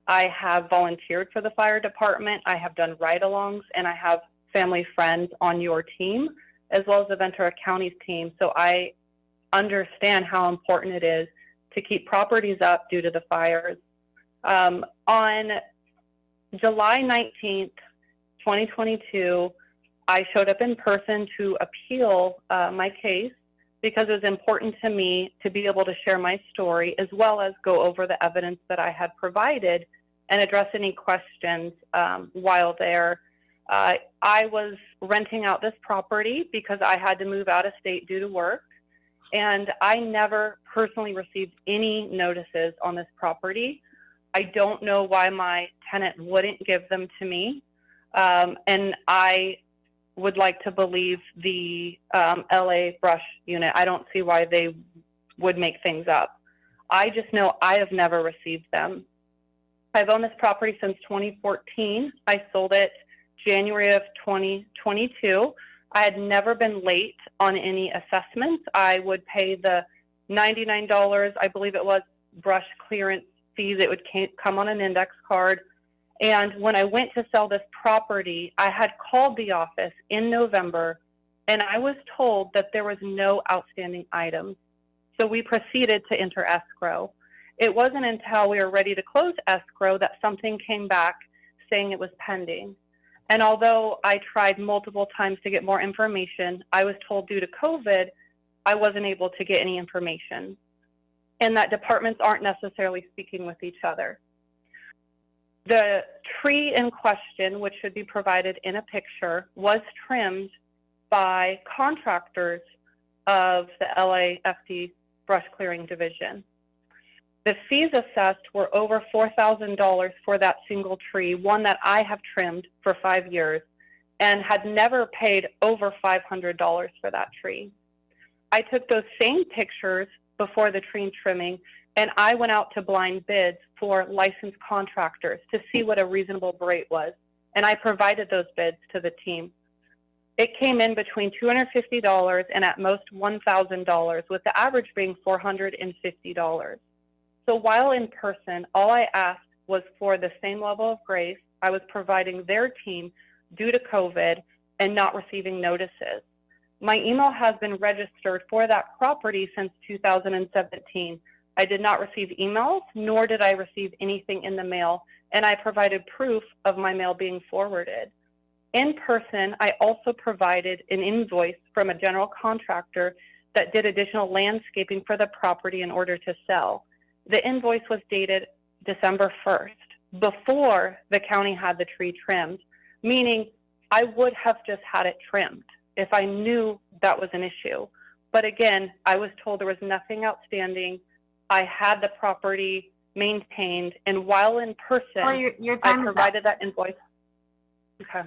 I have volunteered for the fire department. I have done ride-alongs, and I have family friends on your team, as well as the Ventura County's team. So I understand how important it is to keep properties up due to the fires. On July 19th, 2022, I showed up in person to appeal my case because it was important to me to be able to share my story as well as go over the evidence that I had provided and address any questions while there. I was renting out this property because I had to move out of state due to work, and I never personally received any notices on this property. I don't know why my tenant wouldn't give them to me, and I would like to believe the LA brush unit. I don't see why they would make things up. I just know I have never received them. I've owned this property since 2014. I sold it January of 2022. I had never been late on any assessments. I would pay the $99, I believe it was, brush clearance fees. It would come on an index card. And when I went to sell this property, I had called the office in November, and I was told that there was no outstanding items. So we proceeded to enter escrow. It wasn't until we were ready to close escrow that something came back saying it was pending. And although I tried multiple times to get more information, I was told due to COVID, I wasn't able to get any information, and that departments aren't necessarily speaking with each other. The tree in question, which should be provided in a picture, was trimmed by contractors of the LAFD Brush Clearing Division. The fees assessed were over $4,000 for that single tree, one that I have trimmed for 5 years and had never paid over $500 for that tree. I took those same pictures before the tree trimming, and I went out to blind bids for licensed contractors to see what a reasonable rate was, and I provided those bids to the team. It came in between $250 and at most $1,000, with the average being $450. So while in person, all I asked was for the same level of grace. I was providing their team due to COVID and not receiving notices. My email has been registered for that property since 2017. I did not receive emails, nor did I receive anything in the mail, and I provided proof of my mail being forwarded. In person, I also provided an invoice from a general contractor that did additional landscaping for the property in order to sell. The invoice was dated December 1st, before the county had the tree trimmed, meaning I would have just had it trimmed if I knew that was an issue. But again, I was told there was nothing outstanding. I had the property maintained, and while in person, Well, your I time is up. provided that invoice. Okay.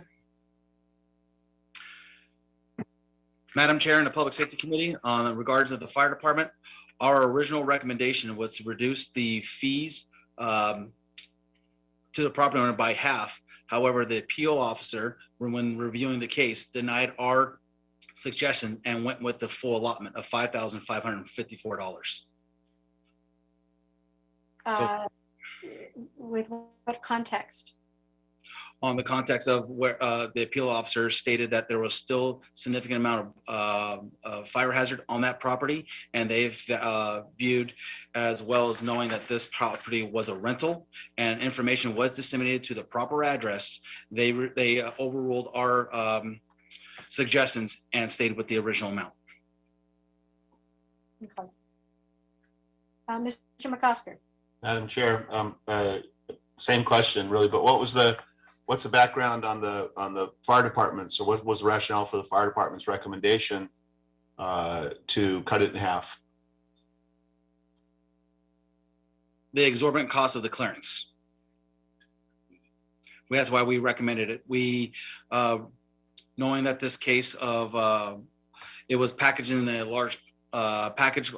Madam Chair and the Public Safety Committee, on regards of the fire department, our original recommendation was to reduce the fees to the property owner by half. However, the appeal officer, when reviewing the case, denied our suggestion and went with the full allotment of $5,554. With what context? On the context of where the appeal officer stated that there was still significant amount of fire hazard on that property, and they've viewed, as well as knowing that this property was a rental and information was disseminated to the proper address, they overruled our suggestions and stayed with the original amount. Okay. Mr. McCosker. Madam Chair, same question really, but what's the background on the fire department? So what was the rationale for the fire department's recommendation to cut it in half? The exorbitant cost of the clearance. That's why we recommended it. We, knowing that this case of, it was packaged in a large package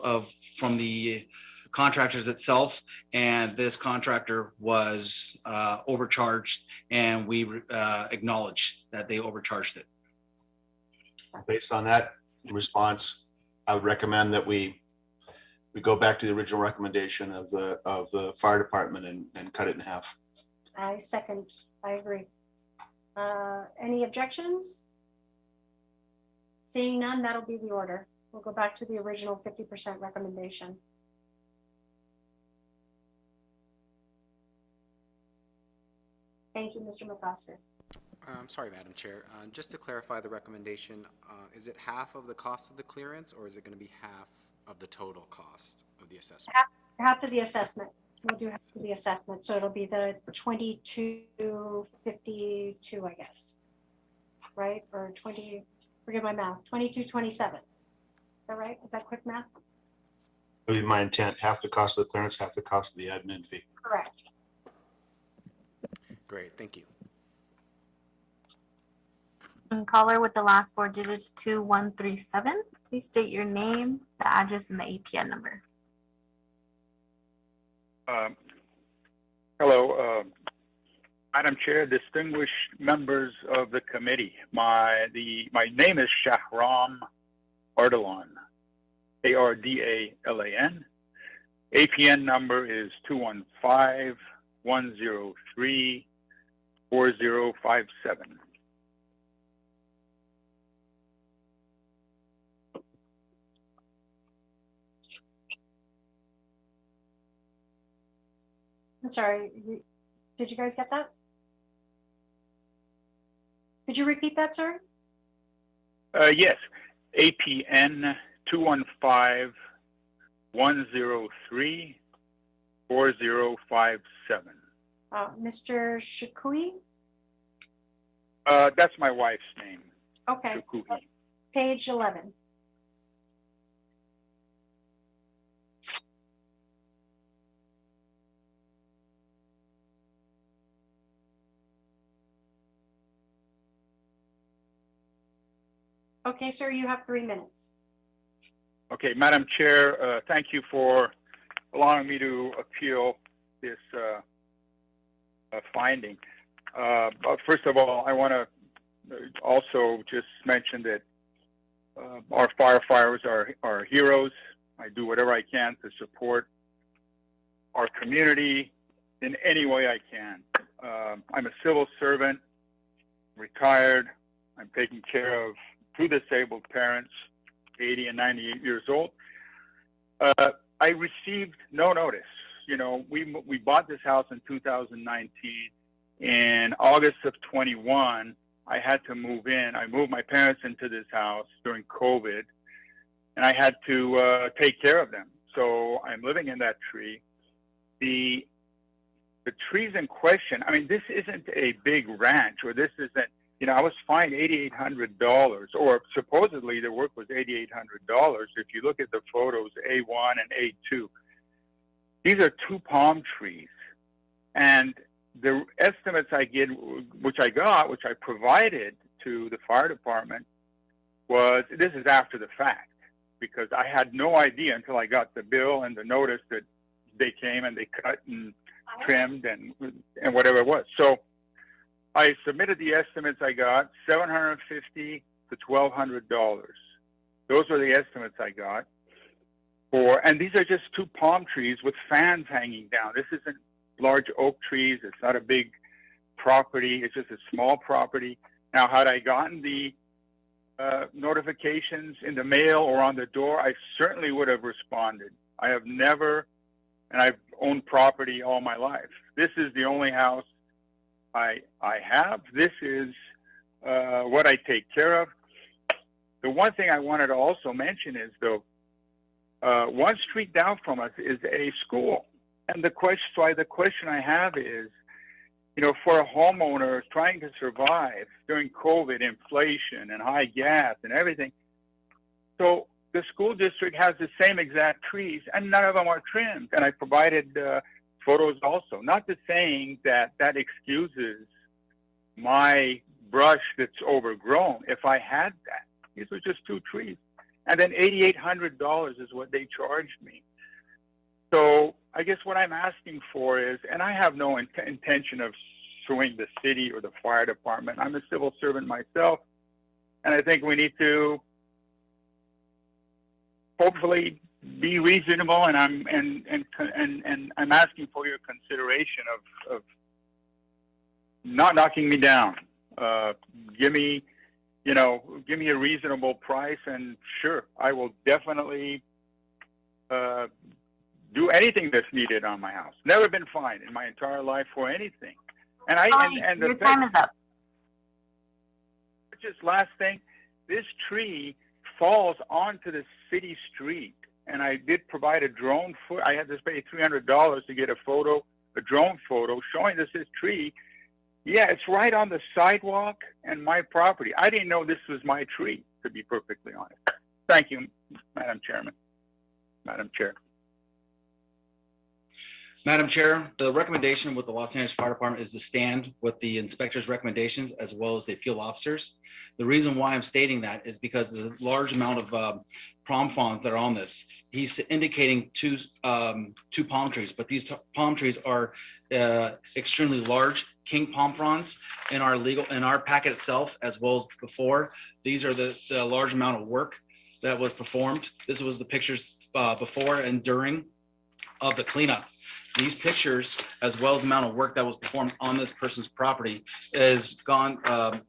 from the contractors itself, and this contractor was overcharged, and we acknowledged that they overcharged it. Based on that response, I would recommend that we go back to the original recommendation of the fire department and cut it in half. I agree. Any objections? Seeing none, that'll be the order. We'll go back to the original 50% recommendation. Thank you, Mr. McCosker. I'm sorry, Madam Chair. Just to clarify the recommendation, is it half of the cost of the clearance, or is it going to be half of the total cost of the assessment? Half of the assessment. We'll do half of the assessment, so it'll be the 2252, I guess. Right? Or 20, forget my math, 2227. Is that right? Is that quick math? That would be my intent, half the cost of the clearance, half the cost of the admin fee. Correct. Great, thank you. And caller with the last four digits, 2137. Please state your name, the address, and the APN number. Hello, Madam Chair, distinguished members of the committee. My name is Shahram Ardalan, Ardalan. APN number is 215-103-4057. I'm sorry. Did you guys get that? Could you repeat that, sir? Yes, APN 215-103-4057. Mr. Shakui? That's my wife's name. Okay, so Shakui. page 11. Okay, sir, you have 3 minutes. Okay, Madam Chair, thank you for allowing me to appeal this finding. But first of all, I want to also just mention that our firefighters are heroes. I do whatever I can to support our community in any way I can. I'm a civil servant, retired. I'm taking care of 2 disabled parents, 80 and 98 years old. I received no notice. You know, we bought this house in 2019. In August of 21, I had to move in. I moved my parents into this house during COVID, and I had to take care of them. So I'm living in that tree. The trees in question, I mean, this isn't a big ranch, or this isn't, you know, I was fined $8,800, or supposedly the work was $8,800. If you look at the photos, A1 and A2, these are 2 palm trees. And the estimates I get, which I provided to the fire department, was, this is after the fact, because I had no idea until I got the bill and the notice that they came and they cut and trimmed and whatever it was. So I submitted the estimates I got, $750 to $1,200. Those were the estimates I got for, and these are just 2 palm trees with fans hanging down. This isn't large oak trees. It's not a big property. It's just a small property. Now, had I gotten the notifications in the mail or on the door, I certainly would have responded. I have never, and I've owned property all my life. This is the only house I have. This is what I take care of. The one thing I wanted to also mention is, though, 1 street down from us is a school. And the question I have is, you know, for a homeowner trying to survive during COVID, inflation, and high gas and everything, so the school district has the same exact trees, and none of them are trimmed. And I provided photos also. Not to saying that excuses my brush that's overgrown. If I had that, these were just 2 trees. And then $8,800 is what they charged me. So I guess what I'm asking for is, and I have no intention of suing the city or the fire department. I'm a civil servant myself, and I think we need to hopefully be reasonable. And I'm asking for your consideration of not knocking me down. Give me a reasonable price, and sure, I will definitely do anything that's needed on my house. Never been fined in my entire life for anything. And your time is up. Just last thing, this tree falls onto the city street, and I did provide a drone. I had to pay $300 to get a drone photo showing this tree. Yeah, it's right on the sidewalk and my property. I didn't know this was my tree, to be perfectly honest. Thank you, Madam Chairman. Madam Chair. Madam Chair, the recommendation with the Los Angeles Fire Department is to stand with the inspector's recommendations as well as the appeal officers. The reason why I'm stating that is because the large amount of palm fronds that are on this. He's indicating 2 palm trees, but these palm trees are extremely large king palm fronds in our packet itself, as well as before. These are the large amount of work that was performed. This was the pictures before and during of the cleanup. These pictures, as well as the amount of work that was performed on this person's property, is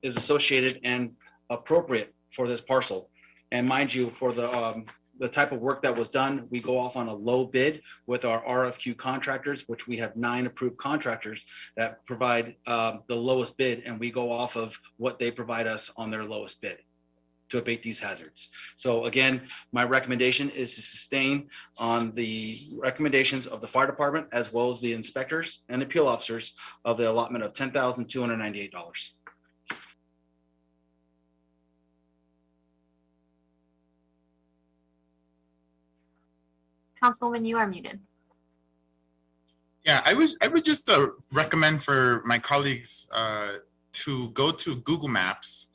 associated and appropriate for this parcel. And mind you, for the the type of work that was done, we go off on a low bid with our RFQ contractors, which we have 9 approved contractors that provide the lowest bid, and we go off of what they provide us on their lowest bid to abate these hazards. So again, my recommendation is to sustain on the recommendations of the fire department as well as the inspectors and appeal officers of the allotment of $10,298. Councilwoman, you are muted. Yeah, I would just recommend for my colleagues to go to Google Maps.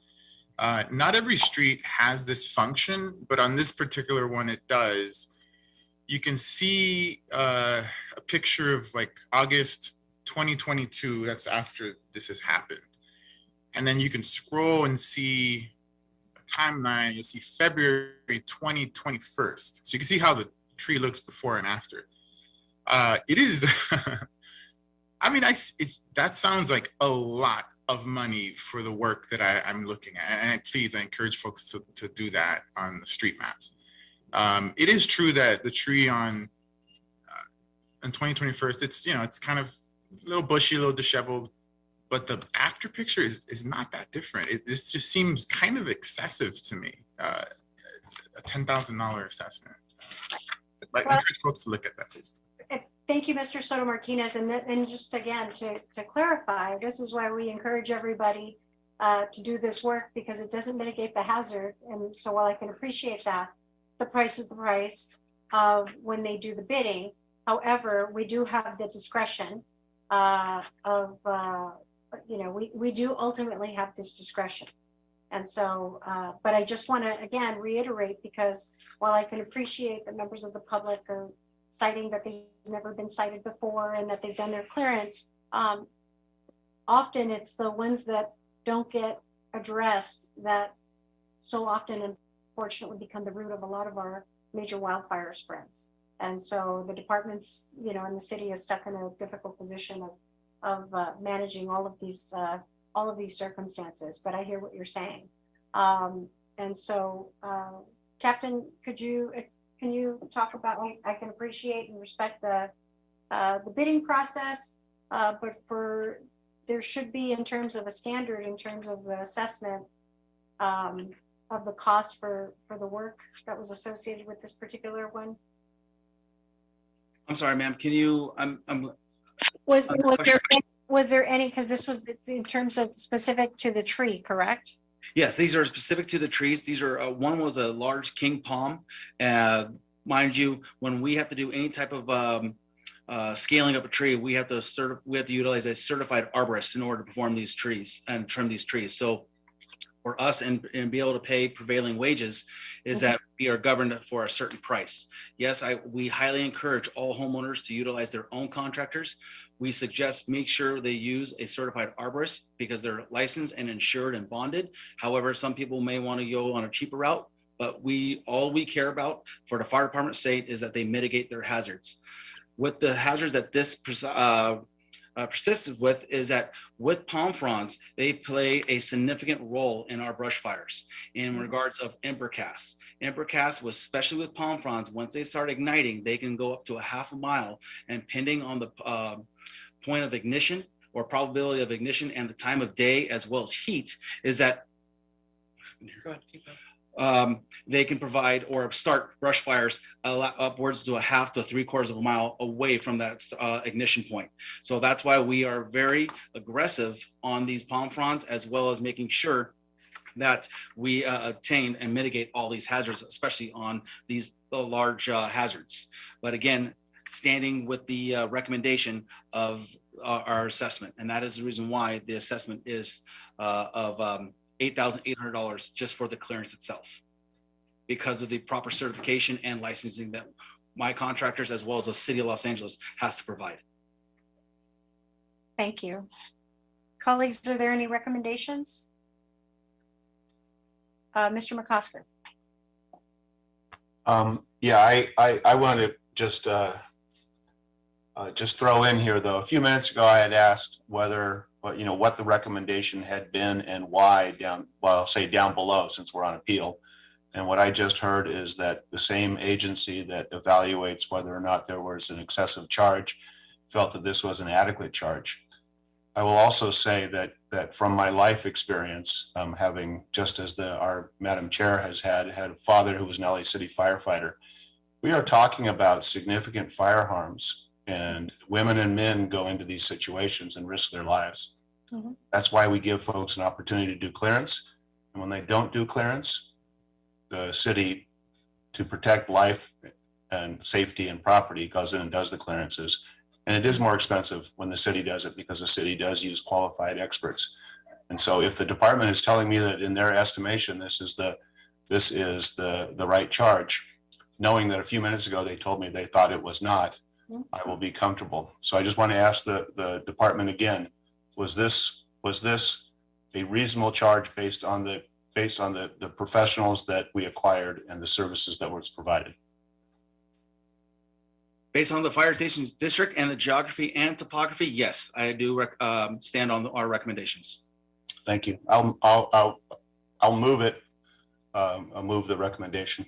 Not every street has this function, but on this particular one, it does. You can see a picture of like August 2022. That's after this has happened. And then you can scroll and see a timeline. You'll see February 2021. So you can see how the tree looks before and after. It is, I mean, that sounds like a lot of money for the work that I'm looking at. And please, I encourage folks to do that on the street maps. It is true that the tree on 2021, it's kind of a little bushy, a little disheveled, but the after picture is not that different. This just seems kind of excessive to me, a $10,000 assessment. I encourage folks to look at that, please. Thank you, Mr. Soto Martinez. And just again, to clarify, this is why we encourage everybody to do this work, because it doesn't mitigate the hazard. And so while I can appreciate that, the price is the price of when they do the bidding. However, we do have the discretion we do ultimately have this discretion. And so, but I just want to, again, reiterate, because while I can appreciate that members of the public are citing that they've never been cited before and that they've done their clearance, often it's the ones that don't get addressed that so often, unfortunately, become the root of a lot of our major wildfire spreads. And so the departments, and the city is stuck in a difficult position of managing all of these circumstances. But I hear what you're saying. And so, Captain, can you talk about, I can appreciate and respect the bidding process, but there should be, in terms of a standard, in terms of the assessment of the cost for the work that was associated with this particular one. I'm sorry, ma'am. Can you? Was there any? Because this was in terms of specific to the tree, correct? Yes, these are specific to the trees. These are one was a large king palm. Mind you, when we have to do any type of scaling up a tree, we have to utilize a certified arborist in order to perform these trees and trim these trees. So for us and be able to pay prevailing wages is that we are governed for a certain price. Yes, we highly encourage all homeowners to utilize their own contractors. We suggest make sure they use a certified arborist because they're licensed and insured and bonded. However, some people may want to go on a cheaper route, but all we care about for the fire department state is that they mitigate their hazards. With the hazards that this persisted with is that with palm fronds, they play a significant role in our brush fires in regards of embercast. Embercast was, especially with palm fronds, once they start igniting, they can go up to a half a mile, and depending on the point of ignition or probability of ignition and the time of day as well as heat is that they can provide or start brush fires upwards to a half to 3/4 of a mile away from that ignition point. So that's why we are very aggressive on these palm fronds, as well as making sure that we attain and mitigate all these hazards, especially on these large hazards. But again, standing with the recommendation of our assessment. And that is the reason why the assessment is of $8,800 just for the clearance itself, because of the proper certification and licensing that my contractors, as well as the city of Los Angeles, has to provide. Thank you. Colleagues, are there any recommendations? Mr. McCosker. Yeah, I want to just throw in here, though. A few minutes ago, I had asked what the recommendation had been and why I'll say down below, since we're on appeal. And what I just heard is that the same agency that evaluates whether or not there was an excessive charge felt that this was an adequate charge. I will also say that from my life experience, having, just as our Madam Chair has had a father who was an LA City firefighter, we are talking about significant fire harms, and women and men go into these situations and risk their lives. Mm-hmm. That's why we give folks an opportunity to do clearance. And when they don't do clearance, the city, to protect life and safety and property, goes in and does the clearances. And it is more expensive when the city does it because the city does use qualified experts. And so if the department is telling me that in their estimation, this is the right charge, knowing that a few minutes ago they told me they thought it was not, I will be comfortable. So I just want to ask the department again, was this a reasonable charge based on the professionals that we acquired and the services that was provided? Based on the fire station's district and the geography and topography, yes, I do stand on our recommendations. Thank you. I'll move it. I'll move the recommendation.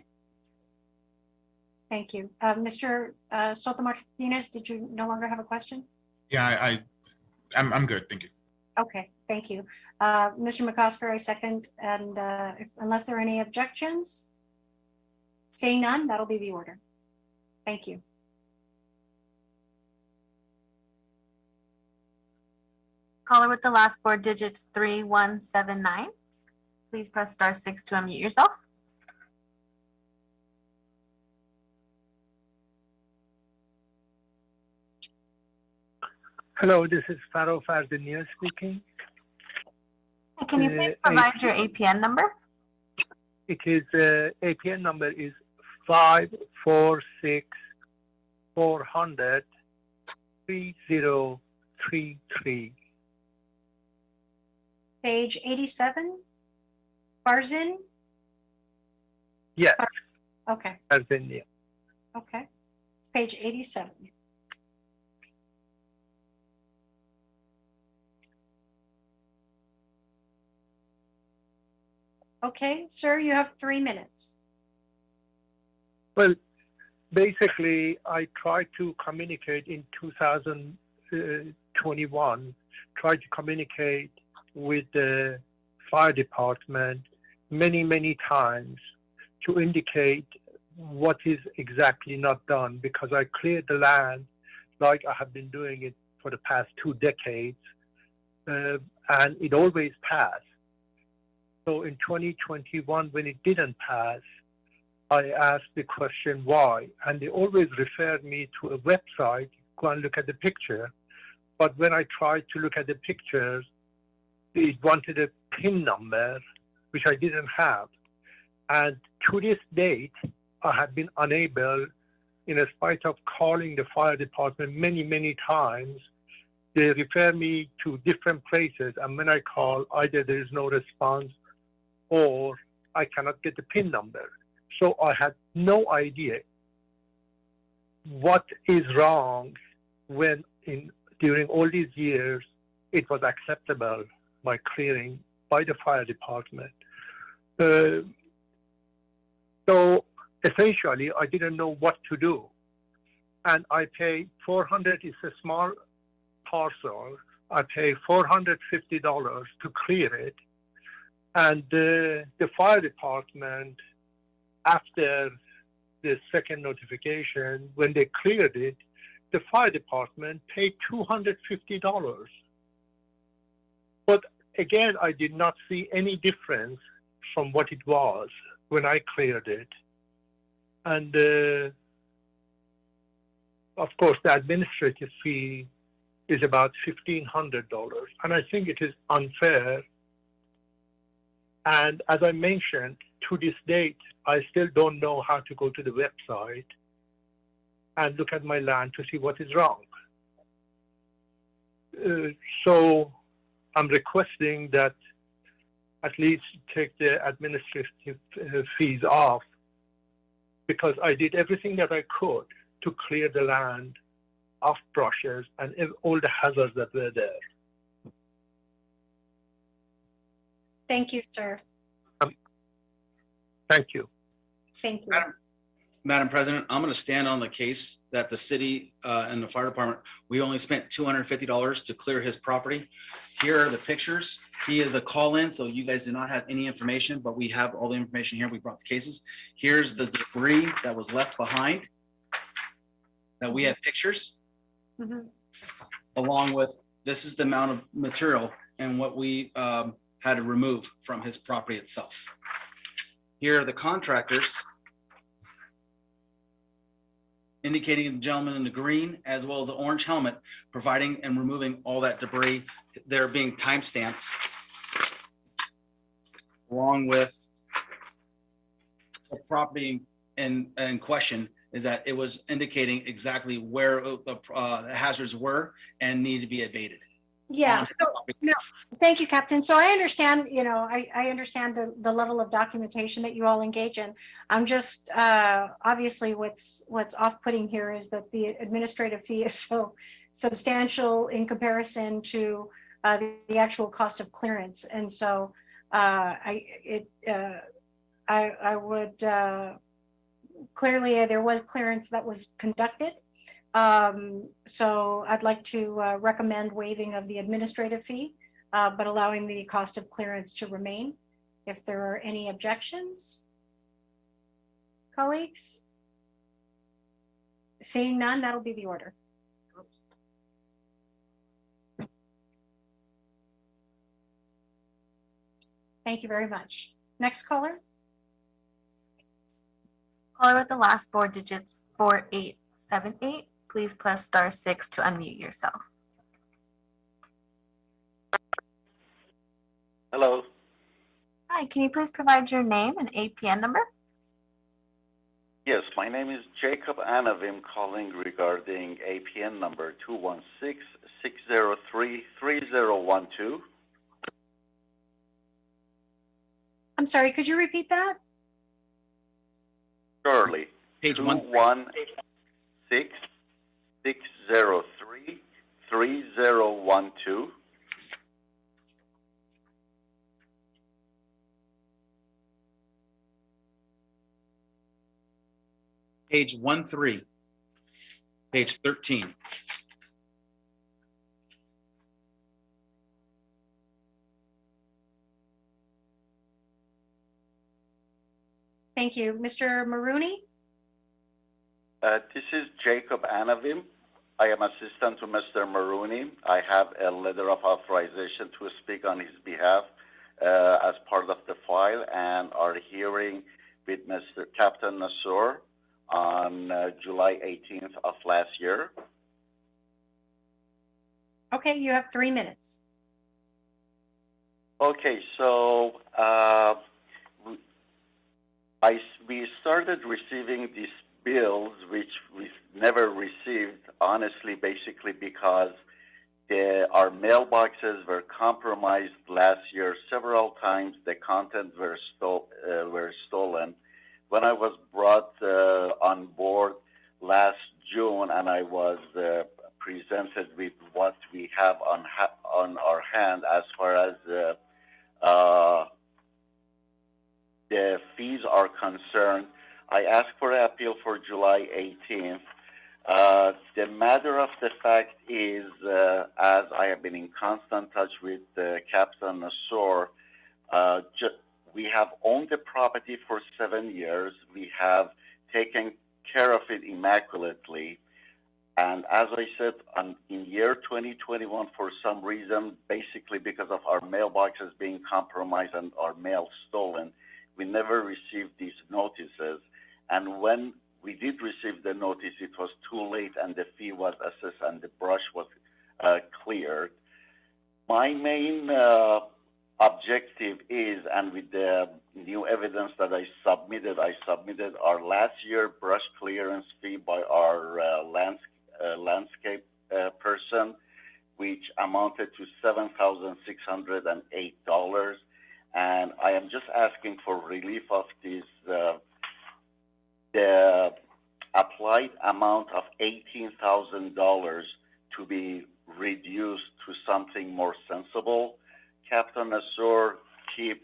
Thank you. Mr. Soto Martinez, did you no longer have a question? Yeah, I'm good. Thank you. Okay, thank you. Mr. McCosker, I second, and unless there are any objections, seeing none, that'll be the order. Thank you. Caller with the last four digits 3179. Please press *6 to unmute yourself. Hello, this is Farouk Fardiniya speaking. Can you please provide your APN number? It is APN number is 546-400-3033. Page 87, Farzin? Yes. Okay. Fardiniya. Okay. It's page 87. Okay, sir, you have 3 minutes. Well, basically, I tried to communicate in 2021, tried to communicate with the fire department many times to indicate what is exactly not done, because I cleared the land like I have been doing it for the past 2 decades, and it always passed. So in 2021, when it didn't pass, I asked the question why, and they always referred me to a website, go and look at the picture. But when I tried to look at the pictures, it wanted a PIN number, which I didn't have. And to this date, I have been unable, in spite of calling the fire department many times, they refer me to different places. And when I call, either there is no response or I cannot get the PIN number. So I had no idea what is wrong when during all these years, it was acceptable by clearing by the fire department. So essentially, I didn't know what to do. And I pay $400, it's a small parcel. I pay $450 to clear it. And the fire department, after the second notification, when they cleared it, the fire department paid $250. But again, I did not see any difference from what it was when I cleared it. And of course, the administrative fee is about $1,500. And I think it is unfair. And as I mentioned, to this date, I still don't know how to go to the website and look at my land to see what is wrong. So I'm requesting that at least take the administrative fees off, because I did everything that I could to clear the land of brushes and all the hazards that were there. Thank you, sir. Thank you. Thank you. Madam President, I'm going to stand on the case that the city and the fire department, we only spent $250 to clear his property. Here are the pictures. He is a call-in, so you guys do not have any information, but we have all the information here. We brought the cases. Here's the debris that was left behind that we have pictures, along with, this is the amount of material and what we had to remove from his property itself. Here are the contractors indicating the gentleman in the green as well as the orange helmet, providing and removing all that debris. They're being timestamped along with the property in question, is that it was indicating exactly where the hazards were and needed to be abated. Yeah, so, no, thank you, Captain. So I understand, I understand the level of documentation that you all engage in. I'm just, obviously what's off-putting here is that the administrative fee is so substantial in comparison to the actual cost of clearance. And so I would, clearly there was clearance that was conducted. So I'd like to recommend waiving of the administrative fee, but allowing the cost of clearance to remain. If there are any objections, colleagues? Seeing none, that'll be the order. Thank you very much. Next caller. Caller with the last four digits, 4878. Please press star 6 to unmute yourself. Hello. Hi, can you please provide your name and APN number? Yes, my name is Jacob Anavim, calling regarding APN number 216-603-3012. I'm sorry, could you repeat that? Surely. Page 216-603-3012. Page 13, page 13. Thank you. Mr. Maroney? This is Jacob Anavim. I am assistant to Mr. Maroney. I have a letter of authorization to speak on his behalf as part of the file, and our hearing with Mr. Captain Nassour on July 18th of last year. Okay, you have 3 minutes. Okay, so we started receiving these bills, which we never received, honestly, basically because our mailboxes were compromised last year several times. The contents were stolen. When I was brought on board last June, and I was presented with what we have on our hand as far as the fees are concerned, I asked for an appeal for July 18th. The matter of the fact is, as I have been in constant touch with Captain Nassour, we have owned the property for 7 years. We have taken care of it immaculately. And as I said, in year 2021, for some reason, basically because of our mailboxes being compromised and our mail stolen, we never received these notices. And when we did receive the notice, it was too late and the fee was assessed and the brush was cleared. My main objective is, and with the new evidence that I submitted our last year brush clearance fee by our landscape person, which amounted to $7,608. And I am just asking for relief of this, the applied amount of $18,000 to be reduced to something more sensible. Captain Nassour keep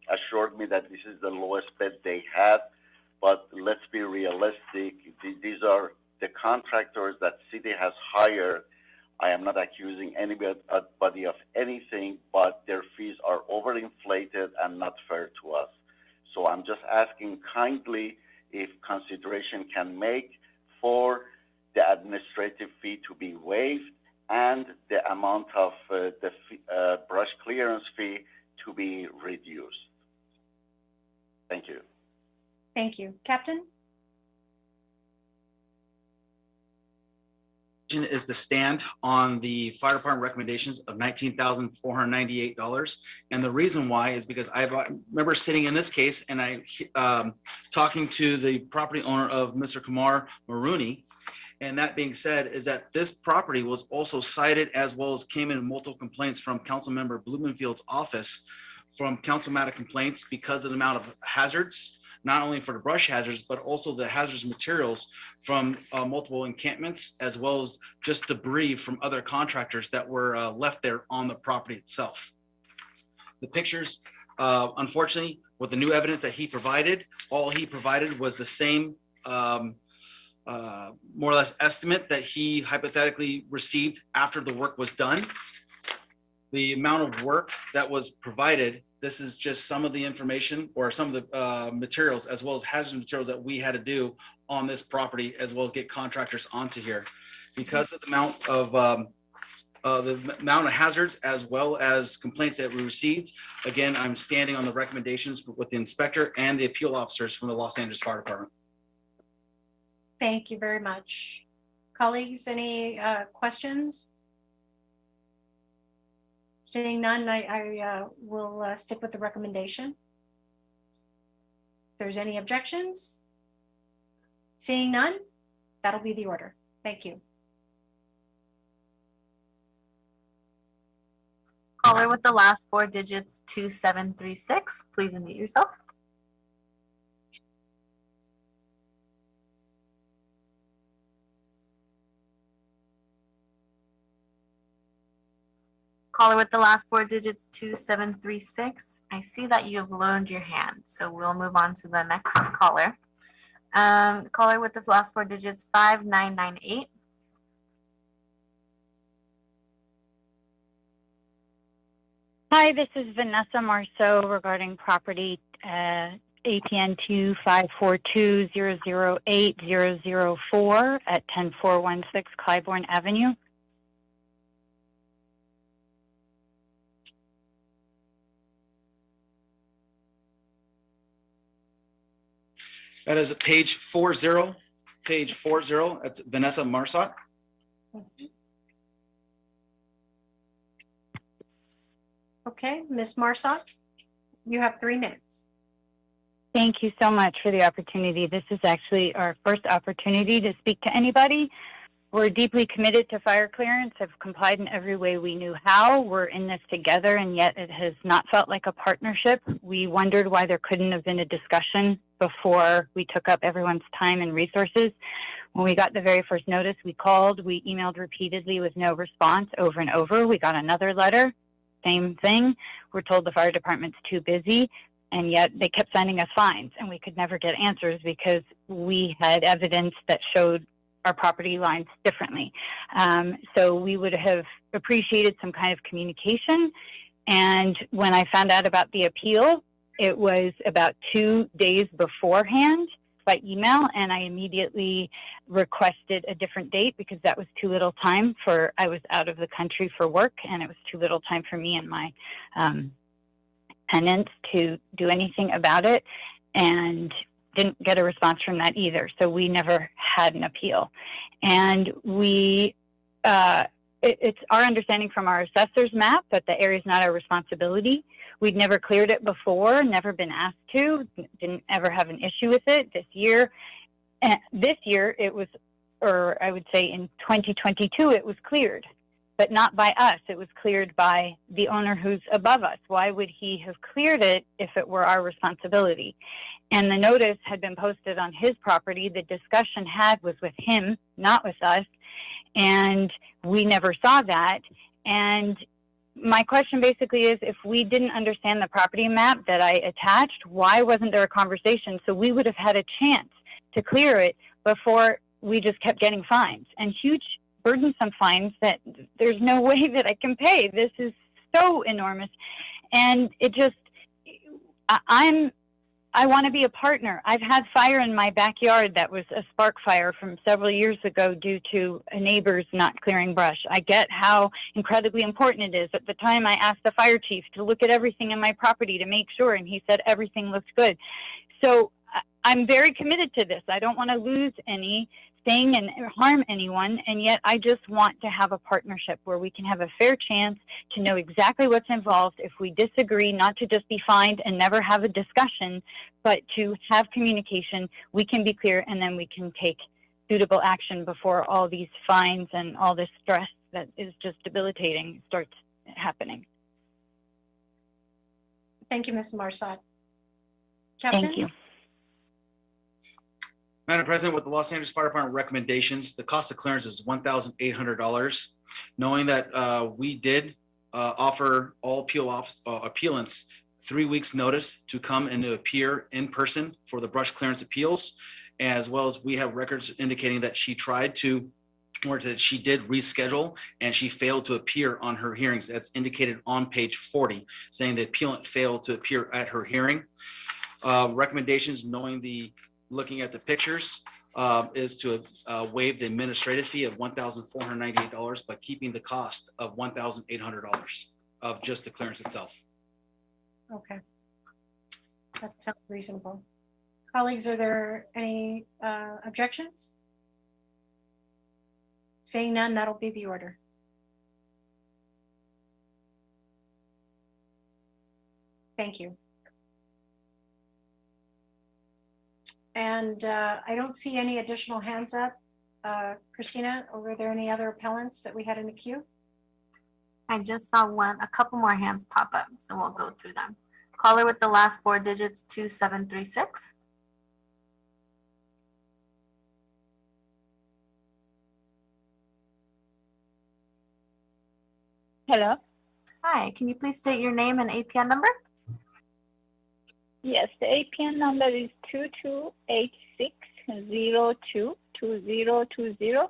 assured me that this is the lowest bid they had. But let's be realistic. These are the contractors that city has hired. I am not accusing anybody of anything, but their fees are overinflated and not fair to us. So I'm just asking kindly if consideration can make for the administrative fee to be waived and the amount of the brush clearance fee to be reduced. Thank you. Thank you. Captain? Is to stand on the fire department recommendations of $19,498. And the reason why is because I remember sitting in this case and I talking to the property owner of Mr. Kumar Marooney. And that being said, is that this property was also cited as well as came in multiple complaints from Councilmember Blumenfield's office from council matter complaints because of the amount of hazards, not only for the brush hazards, but also the hazardous materials from multiple encampments, as well as just debris from other contractors that were left there on the property itself. The pictures, unfortunately, with the new evidence that he provided, all he provided was the same more or less estimate that he hypothetically received after the work was done. The amount of work that was provided, this is just some of the information or some of the materials as well as hazardous materials that we had to do on this property, as well as get contractors onto here. Because of the amount of hazards as well as complaints that we received, again, I'm standing on the recommendations with the inspector and the appeal officers from the Los Angeles Fire Department. Thank you very much. Colleagues, any questions? Seeing none, I will stick with the recommendation. If there's any objections? Seeing none, that'll be the order. Thank you. Caller with the last four digits, 2736, please unmute yourself. Caller with the last four digits, 2736. I see that you have lowered your hand, so we'll move on to the next caller. Caller with the last four digits, 5998. Hi, this is Vanessa Marceau regarding property APN 25420080004 at 10416 Clybourne Avenue. That is page 40, that's Vanessa Marsot. Okay, Ms. Marsot, you have 3 minutes. Thank you so much for the opportunity. This is actually our first opportunity to speak to anybody. We're deeply committed to fire clearance, have complied in every way we knew how. We're in this together, and yet it has not felt like a partnership. We wondered why there couldn't have been a discussion before we took up everyone's time and resources. When we got the very first notice, we called, we emailed repeatedly with no response over and over. We got another letter, same thing. We're told the fire department's too busy, and yet they kept sending us fines, and we could never get answers because we had evidence that showed our property lines differently. So we would have appreciated some kind of communication. And when I found out about the appeal, it was about 2 days beforehand by email, and I immediately requested a different date because that was too little time for, I was out of the country for work, and it was too little time for me and my tenants to do anything about it. And didn't get a response from that either. So we never had an appeal. And we, it's our understanding from our assessor's map that the area is not our responsibility. We'd never cleared it before, never been asked to, didn't ever have an issue with it this year. It was, or I would say in 2022, it was cleared, but not by us. It was cleared by the owner who's above us. Why would he have cleared it if it were our responsibility? And the notice had been posted on his property. The discussion was with him, not with us. And we never saw that. And my question basically is, if we didn't understand the property map that I attached, why wasn't there a conversation? So we would have had a chance to clear it before we just kept getting fines, and huge burdensome fines that there's no way that I can pay. This is so enormous. And it just, I want to be a partner. I've had fire in my backyard that was a spark fire from several years ago due to neighbors not clearing brush. I get how incredibly important it is. At the time, I asked the fire chief to look at everything in my property to make sure, and he said everything looks good. So I'm very committed to this. I don't want to lose anything and harm anyone, and yet I just want to have a partnership where we can have a fair chance to know exactly what's involved. If we disagree, not to just be fined and never have a discussion, but to have communication, we can be clear, and then we can take suitable action before all these fines and all this stress that is just debilitating starts happening. Thank you, Ms. Marsad. Captain? Thank you. Madam President, with the Los Angeles Fire Department recommendations, the cost of clearance is $1,800. Knowing that we did offer all appealants 3 weeks notice to come and to appear in person for the brush clearance appeals, as well as we have records indicating that she tried to, or that she did reschedule and she failed to appear on her hearings. That's indicated on page 40, saying the appealant failed to appear at her hearing. Recommendations, looking at the pictures, is to waive the administrative fee of $1,498, but keeping the cost of $1,800 of just the clearance itself. Okay. That sounds reasonable. Colleagues, are there any objections? Seeing none, that'll be the order. Thank you. And I don't see any additional hands up. Christina, or were there any other appellants that we had in the queue? I just saw a couple more hands pop up, so we'll go through them. Caller with the last 4 digits, 2736. Hello. Hi, can you please state your name and APN number? Yes, the APN number is 2286022020.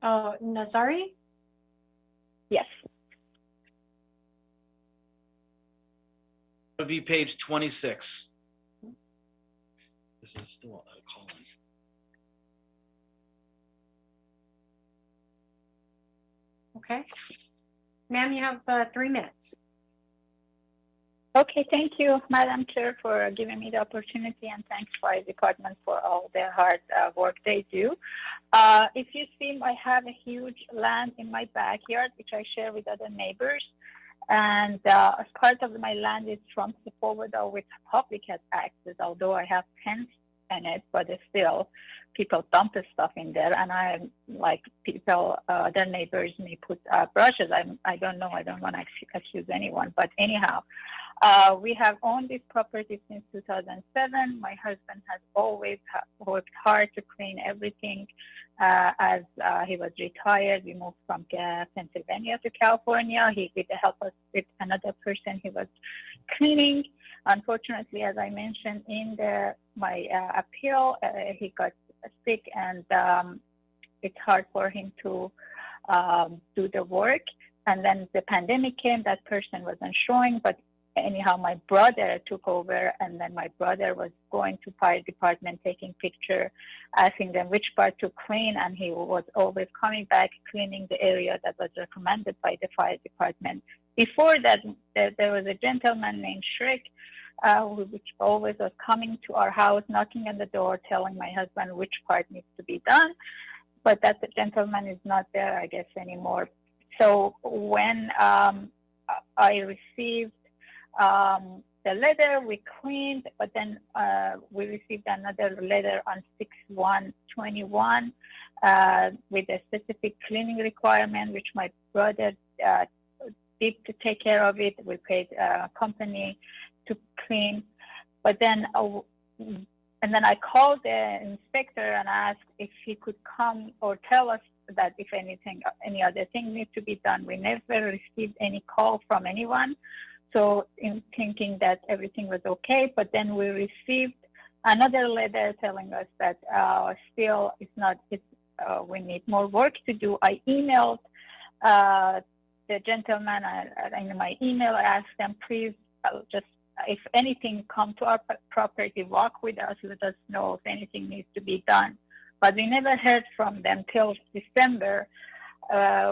Nazari? Yes. It would be page 26. This is still a column. Okay. Ma'am, you have 3 minutes. Okay, thank you, Madam Chair, for giving me the opportunity, and thanks Fire Department for all the hard work they do. If you see, I have a huge land in my backyard, which I share with other neighbors. And as part of my land is from the forward with public access, although I have fence in it, but still people dump stuff in there. And I'm like people, other neighbors may put brushes. I don't know. I don't want to accuse anyone, but anyhow, we have owned this property since 2007. My husband has always worked hard to clean everything. As he was retired, we moved from Pennsylvania to California. He did help us with another person he was cleaning. Unfortunately, as I mentioned in my appeal, he got sick, and it's hard for him to do the work. And then the pandemic came, that person wasn't showing, but anyhow, my brother took over, and then my brother was going to fire department, taking picture, asking them which part to clean, and he was always coming back, cleaning the area that was recommended by the fire department. Before that, there was a gentleman named Shrek, which always was coming to our house, knocking on the door, telling my husband which part needs to be done. But that gentleman is not there, I guess, anymore. So when I received the letter, we cleaned, but then we received another letter on 6/1/21 with a specific cleaning requirement, which my brother did to take care of it. We paid a company to clean, but then And then I called the inspector and asked if he could come or tell us that if any other thing needs to be done. We never received any call from anyone. So in thinking that everything was okay, but then we received another letter telling us that still it's not, we need more work to do. I emailed the gentleman in my email. I asked them, please just, if anything come to our property, walk with us, let us know if anything needs to be done. But we never heard from them till December,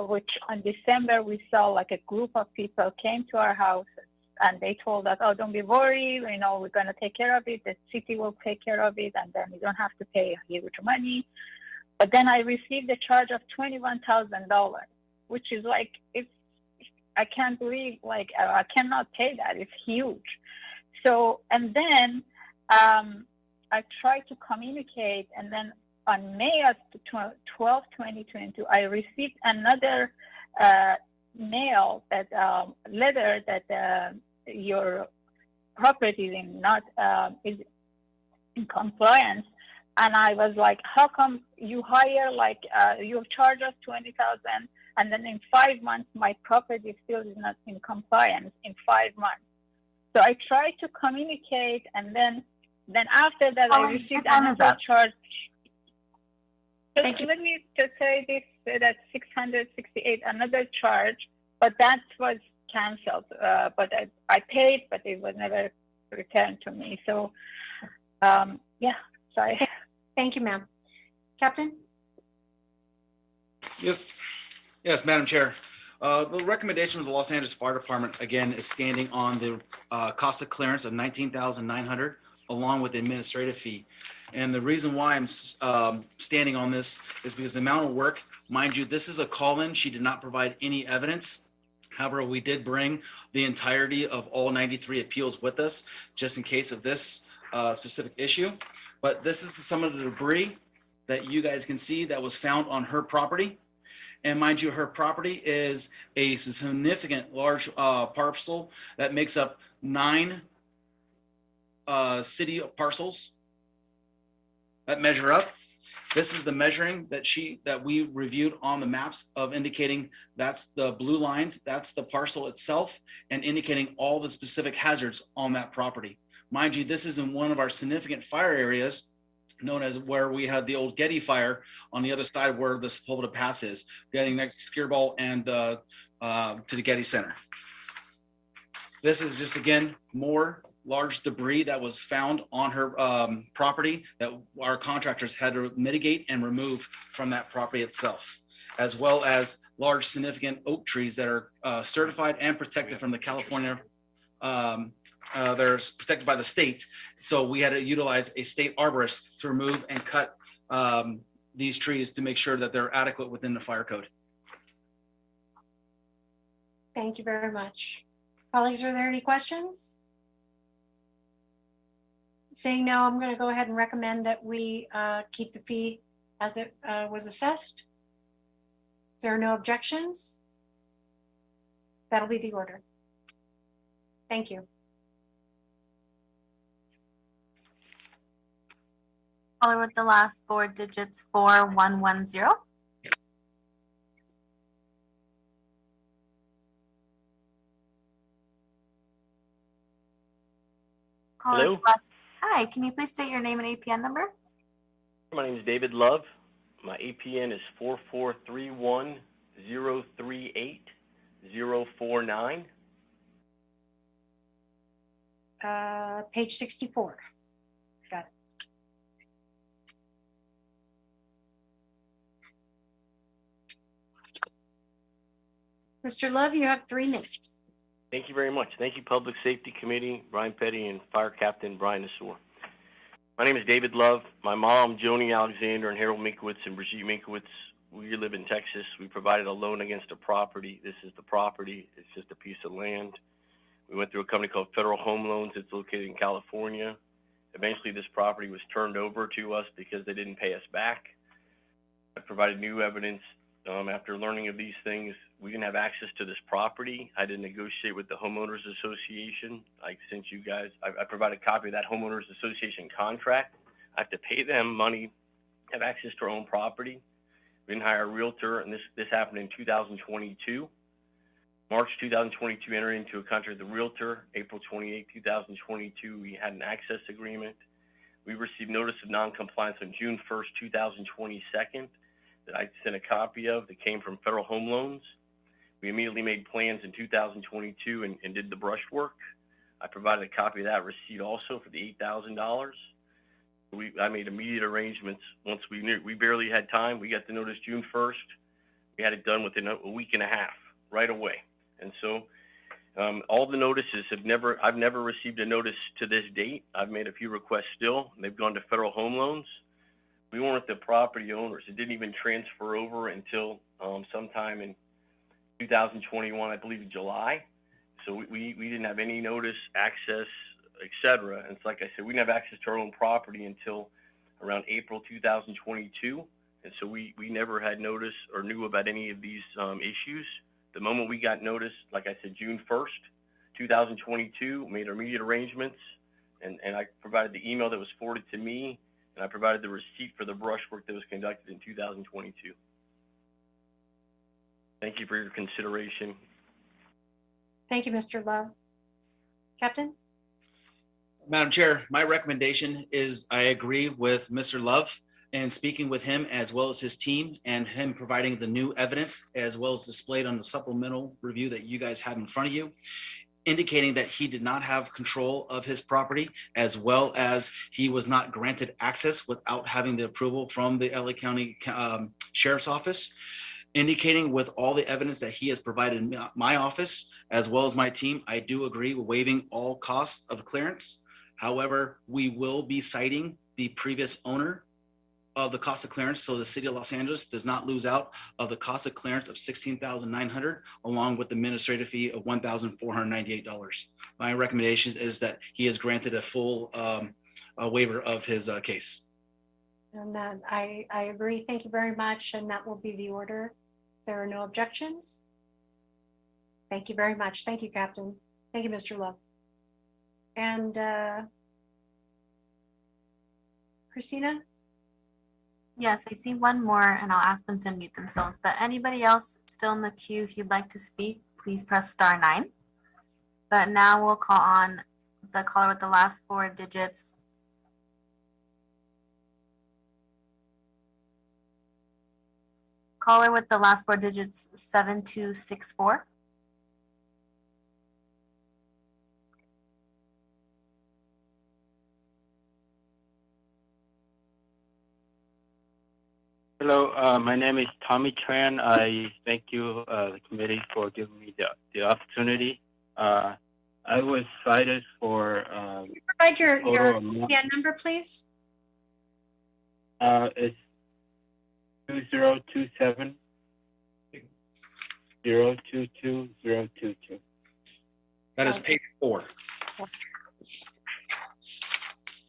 which on December we saw like a group of people came to our house and they told us, oh, don't be worried, you know, we're going to take care of it. The city will take care of it, and then you don't have to pay a huge money. But then I received a charge of $21,000, which is like, I can't believe, like, I cannot pay that. It's huge. So, and then I tried to communicate, and then on May of 12, 2022, I received another mail that letter that your property is not is in compliance. And I was like, how come you hire, like, you charge us $20,000, and then in 5 months, my property still is not in compliance in 5 months. So I tried to communicate, and then after that, I received another charge. Let me just say this, that 668, another charge, but that was canceled. But I paid, but it was never returned to me. So, yeah, sorry. Thank you, ma'am. Captain? Yes, Madam Chair. The recommendation of the Los Angeles Fire Department, again, is standing on the cost of clearance of $19,900 along with the administrative fee. And the reason why I'm standing on this is because the amount of work, mind you, this is a call-in. She did not provide any evidence. However, we did bring the entirety of all 93 appeals with us just in case of this specific issue. But this is some of the debris that you guys can see that was found on her property. And mind you, her property is a significant large parcel that makes up 9 city parcels that measure up. This is the measuring that we reviewed on the maps of indicating that's the blue lines, that's the parcel itself, and indicating all the specific hazards on that property. Mind you, this is in one of our significant fire areas, known as where we had the old Getty fire on the other side where the Sepulveda Pass is, getting next to Skirball and to the Getty Center. This is just, again, more large debris that was found on her property that our contractors had to mitigate and remove from that property itself, as well as large significant oak trees that are certified and protected from the California they're protected by the state. So we had to utilize a state arborist to remove and cut these trees to make sure that they're adequate within the fire code. Thank you very much. Colleagues, are there any questions? Saying no, I'm going to go ahead and recommend that we keep the fee as it was assessed. If there are no objections, that'll be the order. Thank you. Caller with the last 4 digits, 4110. Hello? Hi, can you please state your name and APN number? My name is David Love. My APN is 44310380049. Page 64. Got it. Mr. Love, you have 3 minutes. Thank you very much. Thank you, Public Safety Committee, Brian Petty, and Fire Captain Brian Nassour. My name is David Love. My mom, Joni Alexander, and Harold Minkowitz and Brigitte Minkowitz, we live in Texas. We provided a loan against a property. This is the property. It's just a piece of land. We went through a company called Federal Home Loans. It's located in California. Eventually, this property was turned over to us because they didn't pay us back. I provided new evidence. After learning of these things, we didn't have access to this property. I didn't negotiate with the Homeowners Association. I sent you guys, I provided a copy of that Homeowners Association contract I have to pay them money, have access to our own property. We didn't hire a realtor, and this happened in 2022. March 2022, entered into a contract with the realtor. April 28, 2022, we had an access agreement. We received notice of non-compliance on June 1st, 2022, that I sent a copy of that came from Federal Home Loans. We immediately made plans in 2022 and did the brush work. I provided a copy of that receipt also for the $8,000. I made immediate arrangements once we knew. We barely had time. We got the notice June 1st. We had it done within a week and a half, right away. And so all the notices I've never received a notice to this date. I've made a few requests still, and they've gone to Federal Home Loans. We weren't the property owners. It didn't even transfer over until sometime in 2021, I believe, July. So we didn't have any notice, access, etc. And it's like I said, we didn't have access to our own property until around April 2022. And so we never had notice or knew about any of these issues. The moment we got notice, like I said, June 1st, 2022, made immediate arrangements, and I provided the email that was forwarded to me, and I provided the receipt for the brush work that was conducted in 2022. Thank you for your consideration. Thank you, Mr. Love. Captain? Madam Chair, my recommendation is I agree with Mr. Love and speaking with him as well as his team and him providing the new evidence as well as displayed on the supplemental review that you guys have in front of you, indicating that he did not have control of his property as well as he was not granted access without having the approval from the LA County Sheriff's Office, indicating with all the evidence that he has provided my office as well as my team, I do agree with waiving all costs of clearance. However, we will be citing the previous owner of the cost of clearance, so the city of Los Angeles does not lose out of the cost of clearance of $16,900, along with the administrative fee of $1,498. My recommendation is that he is granted a full waiver of his case. And I agree. Thank you very much. And that will be the order. There are no objections. Thank you very much. Thank you, Captain. Thank you, Mr. Love. And Christina? Yes, I see one more, and I'll ask them to unmute themselves. But anybody else still in the queue, if you'd like to speak, please press *9. But now we'll call on the caller with the last 4 digits. Caller with the last 4 digits, 7264. Hello, my name is Tommy Tran. I thank you, the committee, for giving me the opportunity. I was cited for. Provide your PN number, please. It's 2027 022022. That is page 4.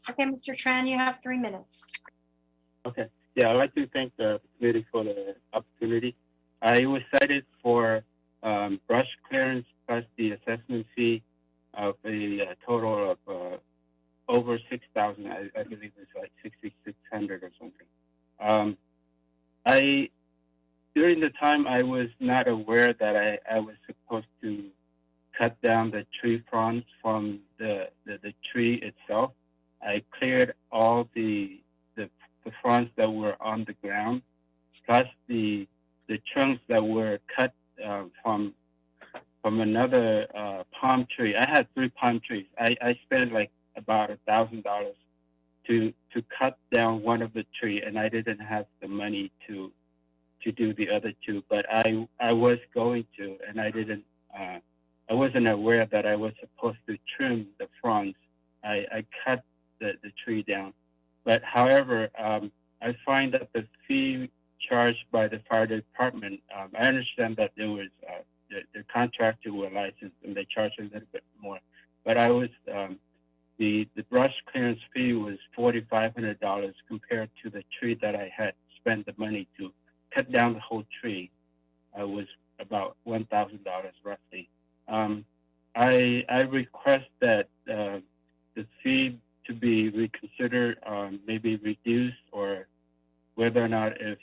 Okay, Mr. Tran, you have 3 minutes. Okay. Yeah, I'd like to thank the committee for the opportunity. I was cited for brush clearance plus the assessment fee of a total of over $6,000. I believe it's like $6,600 or something. During the time, I was not aware that I was supposed to cut down the tree fronds from the tree itself. I cleared all the fronds that were on the ground, plus the trunks that were cut from another palm tree. I had 3 palm trees. I spent like about $1,000 to cut down one of the tree, and I didn't have the money to do the other 2. But I was going to, and I wasn't aware that I was supposed to trim the fronds. I cut the tree down. But however, I find that the fee charged by the fire department, I understand that there was the contractor were licensed and they charged a little bit more. But I was the brush clearance fee was $4,500 compared to the tree that I had spent the money to cut down the whole tree. Was about $1,000 roughly. I request that the fee to be reconsidered, maybe reduced, or whether or not if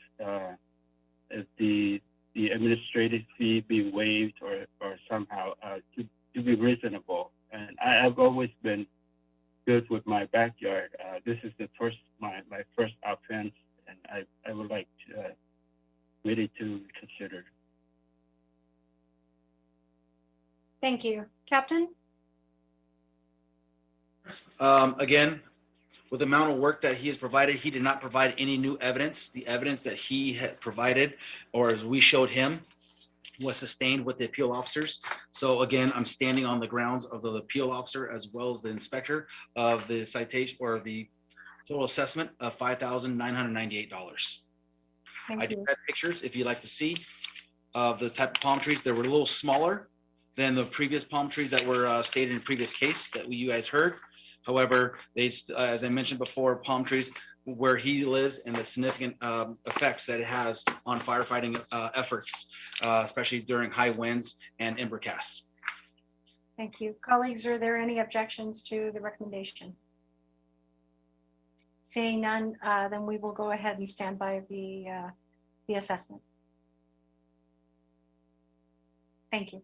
the administrative fee be waived or somehow to be reasonable. And I've always been good with my backyard. This is my first offense, and I would like to really to consider. Thank you. Captain? Again, with the amount of work that he has provided, he did not provide any new evidence. The evidence that he had provided, or as we showed him, was sustained with the appeal officers. So again, I'm standing on the grounds of the appeal officer as well as the inspector of the citation or the total assessment of $5,998. I do have pictures if you'd like to see of the type of palm trees. They were a little smaller than the previous palm trees that were stated in the previous case that you guys heard. However, they, as I mentioned before, palm trees where he lives and the significant effects that it has on firefighting efforts, especially during high winds and imbricasts. Thank you. Colleagues, are there any objections to the recommendation? Seeing none, then we will go ahead and stand by the assessment. Thank you.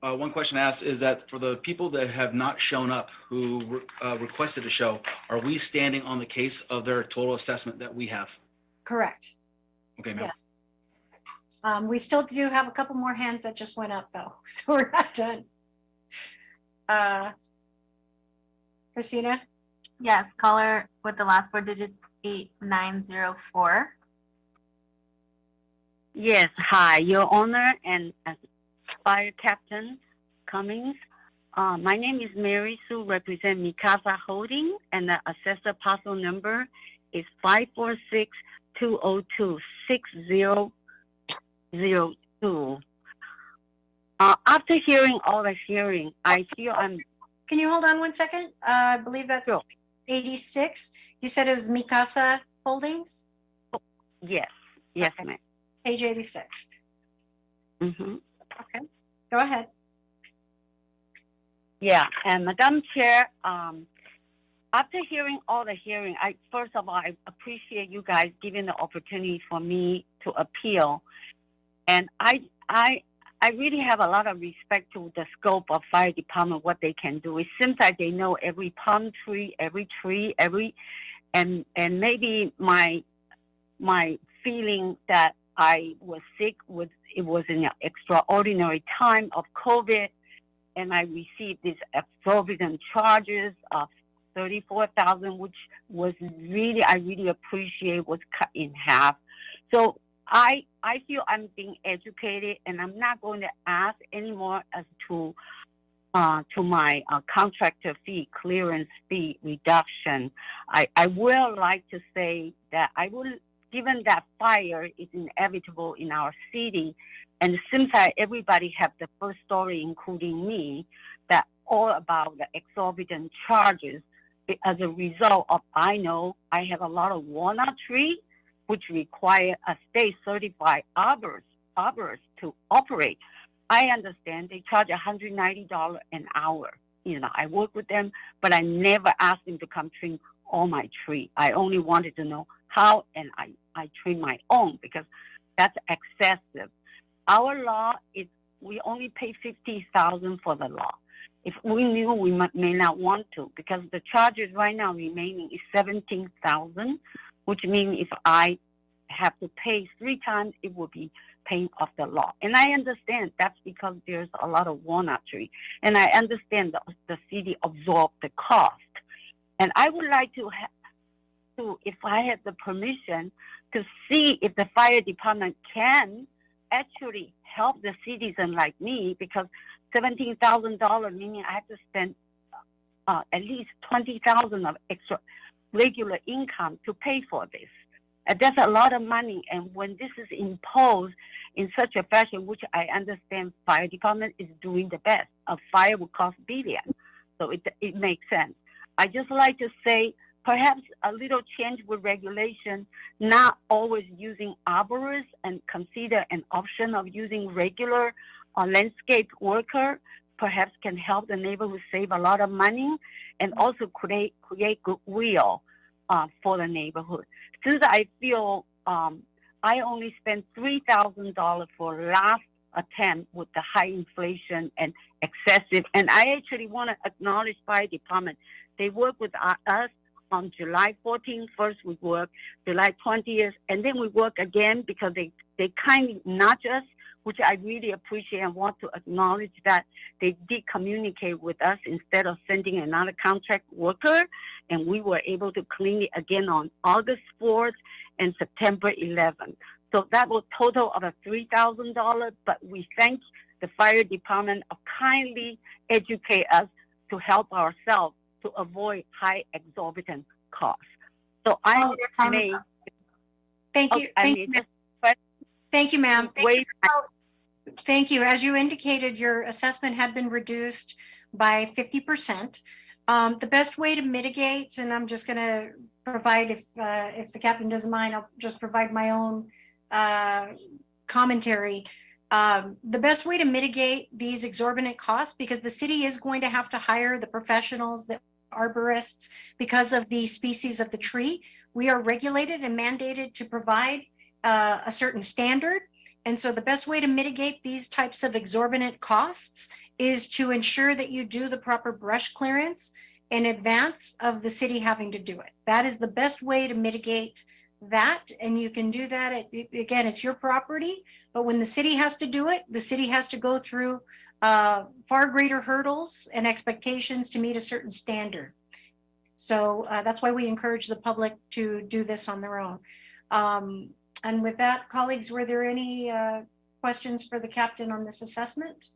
One question asked is that for the people that have not shown up who requested to show, are we standing on the case of their total assessment that we have? Correct. Okay, ma'am. Yeah. We still do have a couple more hands that just went up though, so we're not done. Christina? Yes, caller with the last four digits 8904. Yes, hi, Your Honor, and Fire Captain Cummings. My name is Mary Sue, represent Mikasa Holding, and the assessor parcel number is 546-202-6002. After hearing all the hearing, I feel I'm... Can you hold on one second? I believe that's 86. You said it was Mikasa Holdings? Yes, yes, okay. Ma'am. Page 86. Mm-hmm. Okay, go ahead. Yeah, and Madam Chair, after hearing all the hearing, first of all, I appreciate you guys giving the opportunity for me to appeal. And I really have a lot of respect to the scope of fire department, what they can do. It seems like they know every palm tree, and maybe my feeling that I was sick it was in an extraordinary time of COVID, and I received these exorbitant charges of $34,000, which was really, I really appreciate, was cut in half. So I feel I'm being educated, and I'm not going to ask anymore as to my contractor fee, clearance fee reduction. I will like to say that given that fire is inevitable in our city, and it seems like everybody have the first story, including me, that all about the exorbitant charges. As a result of, I know I have a lot of walnut trees, which require a state certified arborist to operate. I understand they charge $190 an hour. You know, I work with them, but I never asked them to come trim all my tree. I only wanted to know how, and I trim my own because that's excessive. Our law is we only pay $50,000 for the law. If we knew, we may not want to, because the charges right now remaining is $17,000, which means if I have to pay 3 times, it will be paying off the law. And I understand that's because there's a lot of walnut tree, and I understand the city absorbed the cost. And I would like to, if I had the permission, to see if the fire department can actually help the citizen like me, because $17,000 meaning I have to spend at least $20,000 of extra regular income to pay for this. And that's a lot of money. And when this is imposed in such a fashion, which I understand fire department is doing the best, a fire will cost billions. So it makes sense. I just like to say perhaps a little change with regulation, not always using arborists, and consider an option of using regular landscape worker perhaps can help the neighborhood save a lot of money and also create goodwill for the neighborhood. Since I feel I only spent $3,000 for last attempt with the high inflation and excessive, and I actually want to acknowledge fire department. They work with us on July 14th. First we work, July 20th, and then we work again because they kindly nudge us, which I really appreciate and want to acknowledge that they did communicate with us instead of sending another contract worker, and we were able to clean it again on August 4th and September 11th. So that was total of $3,000, but we thank the fire department of kindly educate us to help ourselves to avoid high exorbitant costs. So I made. Thank you. Thank you, ma'am. Thank you. As you indicated, your assessment had been reduced by 50%. The best way to mitigate, and I'm just going to provide, if the captain doesn't mind, I'll just provide my own commentary. The best way to mitigate these exorbitant costs, because the city is going to have to hire the professionals, the arborists, because of the species of the tree. We are regulated and mandated to provide a certain standard. And so the best way to mitigate these types of exorbitant costs is to ensure that you do the proper brush clearance in advance of the city having to do it. That is the best way to mitigate that. And you can do that. Again, it's your property, but when the city has to do it, the city has to go through far greater hurdles and expectations to meet a certain standard. So that's why we encourage the public to do this on their own. And with that, colleagues, were there any questions for the captain on this assessment?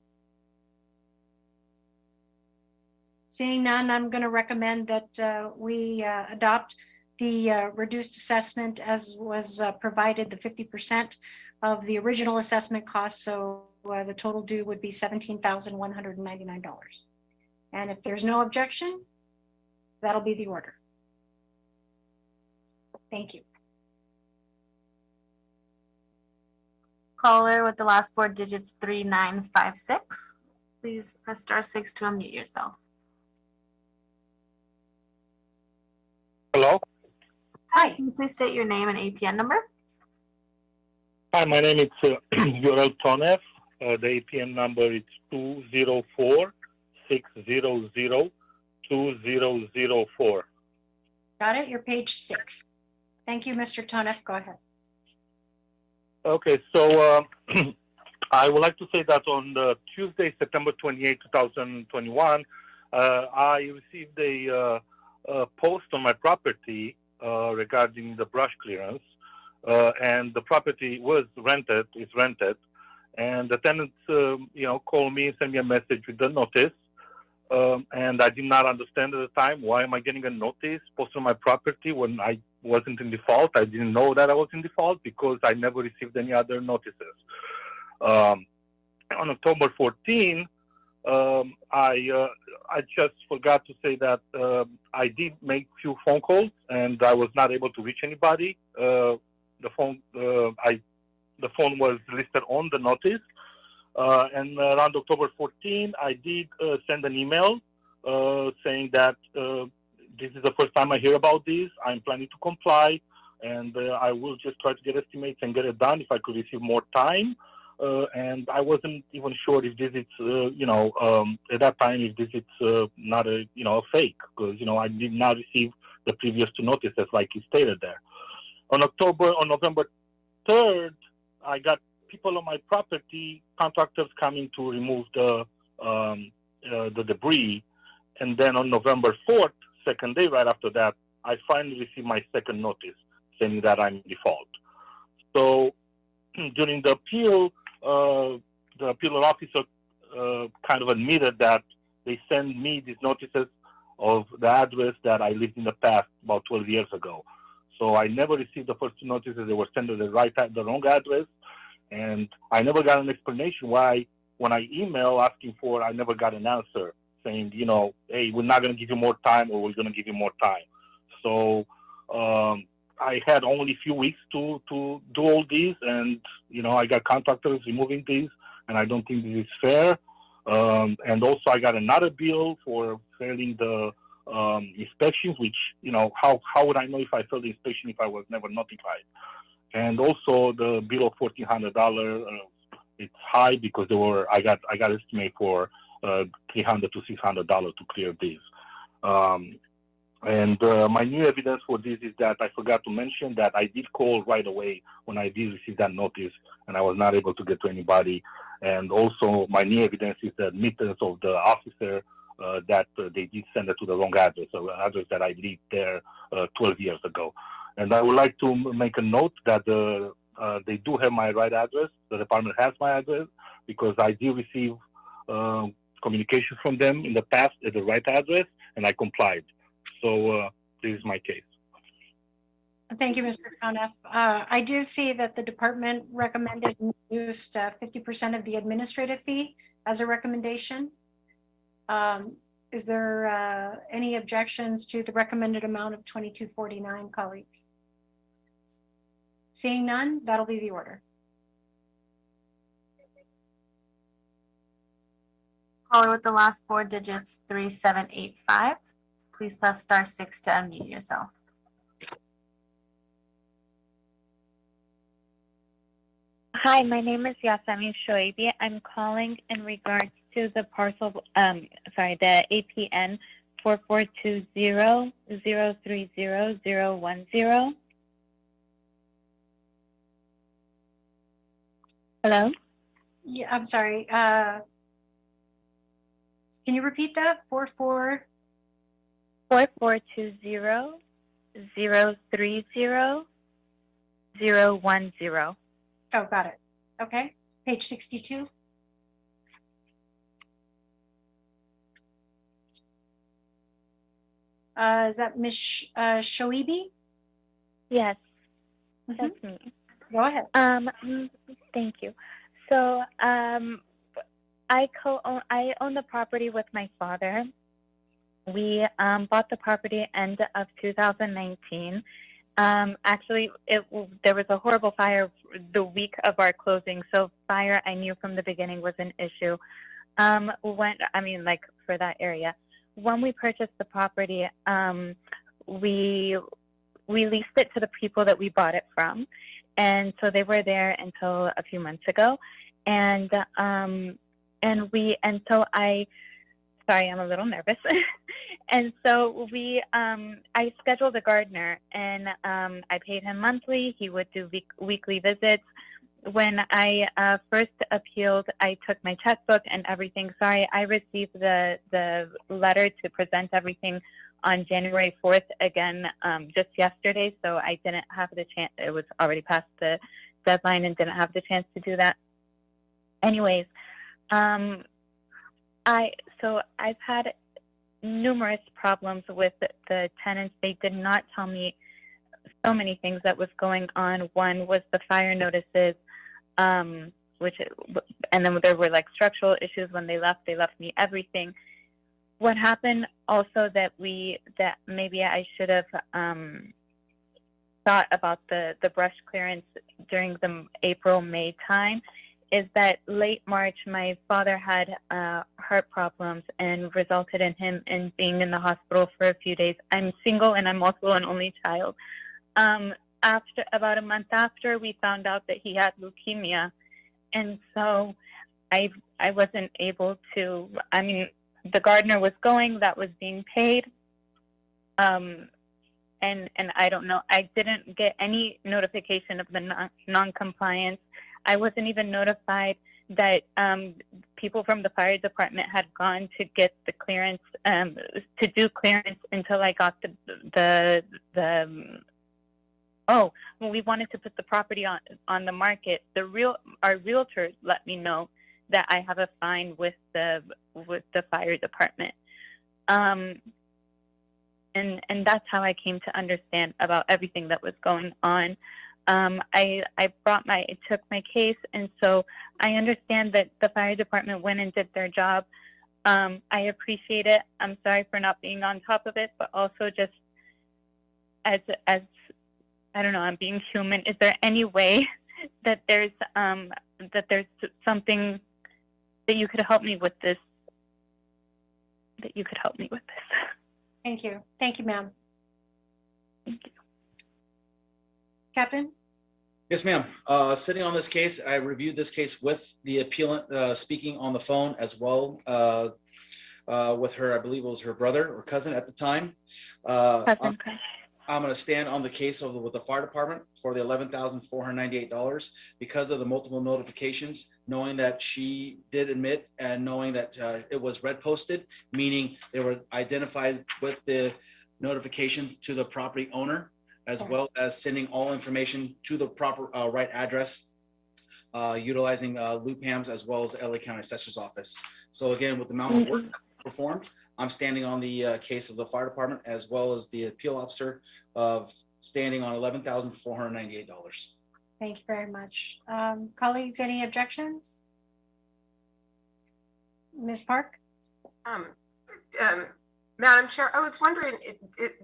Seeing none, I'm going to recommend that we adopt the reduced assessment as was provided, the 50% of the original assessment cost. So the total due would be $17,199. And if there's no objection, that'll be the order. Thank you. Caller with the last four digits 3956. Please press *6 to unmute yourself. Hello. Hi, can you please state your name and APN number? Hi, my name is Yorel Tonev. The APN number is 204-600-2004. Got it. You're page 6. Thank you, Mr. Tonev. Go ahead. Okay, so I would like to say that on Tuesday, September 28, 2021, I received a post on my property regarding the brush clearance, and the property was rented, is rented, and the tenants, called me and sent me a message with the notice, and I did not understand at the time, why am I getting a notice posted on my property when I wasn't in default? I didn't know that I was in default because I never received any other notices. On October 14, I just forgot to say that I did make few phone calls and I was not able to reach anybody. The phone was listed on the notice. And around October 14, I did send an email saying that this is the first time I hear about this. I'm planning to comply, and I will just try to get estimates and get it done if I could receive more time. And I wasn't even sure if this is, at that time, if this is not a fake, because, I did not receive the previous two notices like you stated there. On November 3rd, I got people on my property, contractors coming to remove the debris. And then on November 4th, second day right after that, I finally received my second notice saying that I'm in default. So during the appeal, the appeal officer kind of admitted that they sent me these notices of the address that I lived in the past about 12 years ago. So I never received the first two notices. They were sent to the wrong address. And I never got an explanation why, when I emailed asking for, I never got an answer saying, hey, we're not going to give you more time or we're going to give you more time. So I had only a few weeks to do all these, and, I got contractors removing these, and I don't think this is fair. And also I got another bill for failing the inspections, which, how would I know if I failed the inspection if I was never notified? And also the bill of $1,400, it's high because I got estimate for $300 to $600 to clear this. And my new evidence for this is that I forgot to mention that I did call right away when I did receive that notice, and I was not able to get to anybody. And also my new evidence is the admittance of the officer that they did send it to the wrong address, so an address that I lived there 12 years ago. And I would like to make a note that they do have my right address. The department has my address because I did receive communications from them in the past at the right address, and I complied. So this is my case. Thank you, Mr. Conniff. I do see that the department recommended and used 50% of the administrative fee as a recommendation. Is there any objections to the recommended amount of $22.49, colleagues? Seeing none, that'll be the order. Caller with the last four digits, 3785. Please press *6 to unmute yourself. Hi, my name is Yasemin Shoaibi. I'm calling in regards to the parcel, the APN 4420-030-010. Hello? Yeah, I'm sorry. Can you repeat that? 4420-030-010. Oh, got it. Okay. Page 62. Is that Ms. Shoaibi? Yes, that's me. Go ahead. Thank you. So, I own the property with my father. We bought the property end of 2019. Actually, there was a horrible fire the week of our closing. So fire, I knew from the beginning was an issue. For that area. When we purchased the property, we leased it to the people that we bought it from. And so they were there until a few months ago. Sorry, I'm a little nervous. And so I scheduled a gardener, and I paid him monthly. He would do weekly visits. When I first appealed, I took my checkbook and everything. Sorry, I received the letter to present everything on January 4th again just yesterday, so I didn't have the chance. It was already past the deadline and didn't have the chance to do that. Anyways, I've had numerous problems with the tenants. They did not tell me so many things that was going on. One was the fire notices, and then there were like structural issues. When they left me everything. What happened also that maybe I should have thought about the brush clearance during the April-May time is that late March, my father had heart problems and resulted in him being in the hospital for a few days. I'm single and I'm also an only child. After about a month after, we found out that he had leukemia, and so I wasn't able to. I mean, the gardener was going, that was being paid, and I don't know. I didn't get any notification of the non-compliance. I wasn't even notified that people from the fire department had gone to get the clearance, to do clearance until I got we wanted to put the property on the market. Our realtor let me know that I have a fine with the fire department. And that's how I came to understand about everything that was going on. I took my case, and so I understand that the fire department went and did their job. I appreciate it. I'm sorry for not being on top of it, but also just as I don't know, I'm being human. Is there any way that there's something that you could help me with this. Thank you. Thank you, ma'am. Thank you. Captain? Yes, ma'am. Sitting on this case, I reviewed this case with the appellant speaking on the phone as well with her, I believe it was her brother or cousin at the time. I'm going to stand on the case with the fire department for the $11,498 because of the multiple notifications, knowing that she did admit and knowing that it was red posted, meaning they were identified with the notifications to the property owner, as well as sending all information to the proper right address, utilizing loop hams as well as the LA County Assessor's Office. So again, with the amount of work performed, I'm standing on the case of the fire department as well as the appeal officer of standing on $11,498. Thank you very much. Colleagues, any objections? Ms. Park? Madam Chair, I was wondering,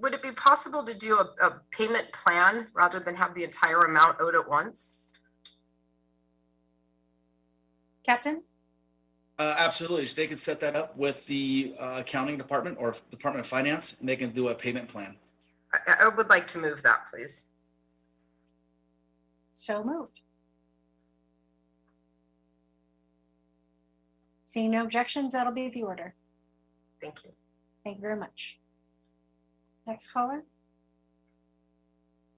would it be possible to do a payment plan rather than have the entire amount owed at once? Captain? Absolutely. So they can set that up with the accounting department or Department of Finance, and they can do a payment plan. I would like to move that, please. So moved. Seeing no objections, that'll be the order. Thank you. Thank you very much. Next caller.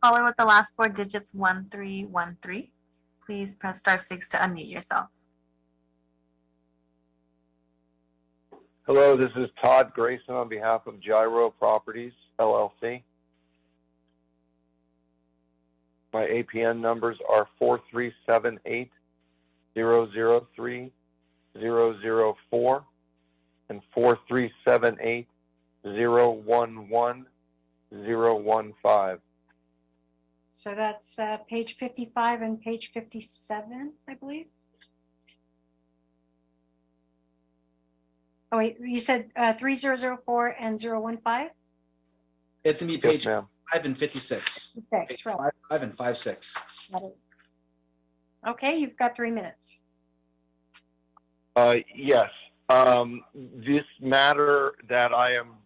Caller with the last four digits 1313. Please press *6 to unmute yourself. Hello, this is Todd Grayson on behalf of Gyro Properties, LLC. My APN numbers are 4378-003-004 and 4378-011-015. So that's page 55 and page 57, I believe. Oh, wait, you said 3004 and 015? It's going to be page 5 and 56. Page 5 and 56. Okay, you've got 3 minutes. Yes. This matter that I am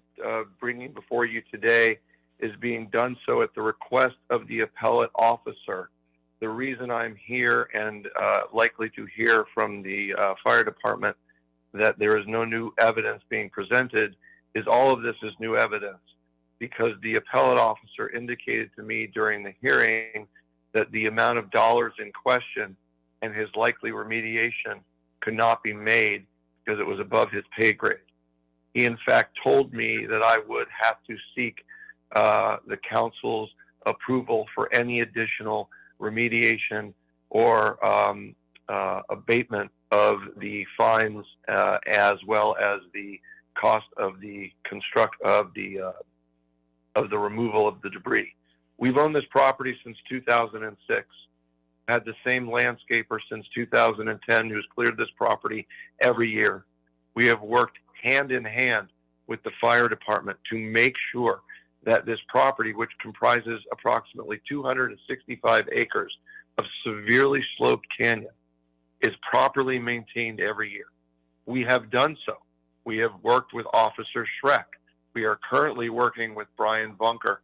bringing before you today is being done so at the request of the appellate officer. The reason I'm here and likely to hear from the fire department that there is no new evidence being presented is all of this is new evidence, because the appellate officer indicated to me during the hearing that the amount of dollars in question and his likely remediation could not be made because it was above his pay grade. He in fact told me that I would have to seek the council's approval for any additional remediation or abatement of the fines, as well as the cost of the removal of the debris. We've owned this property since 2006. Had the same landscaper since 2010 who's cleared this property every year. We have worked hand in hand with the fire department to make sure that this property, which comprises approximately 265 acres of severely sloped canyon, is properly maintained every year. We have done so. We have worked with Officer Schreck. We are currently working with Brian Bunker.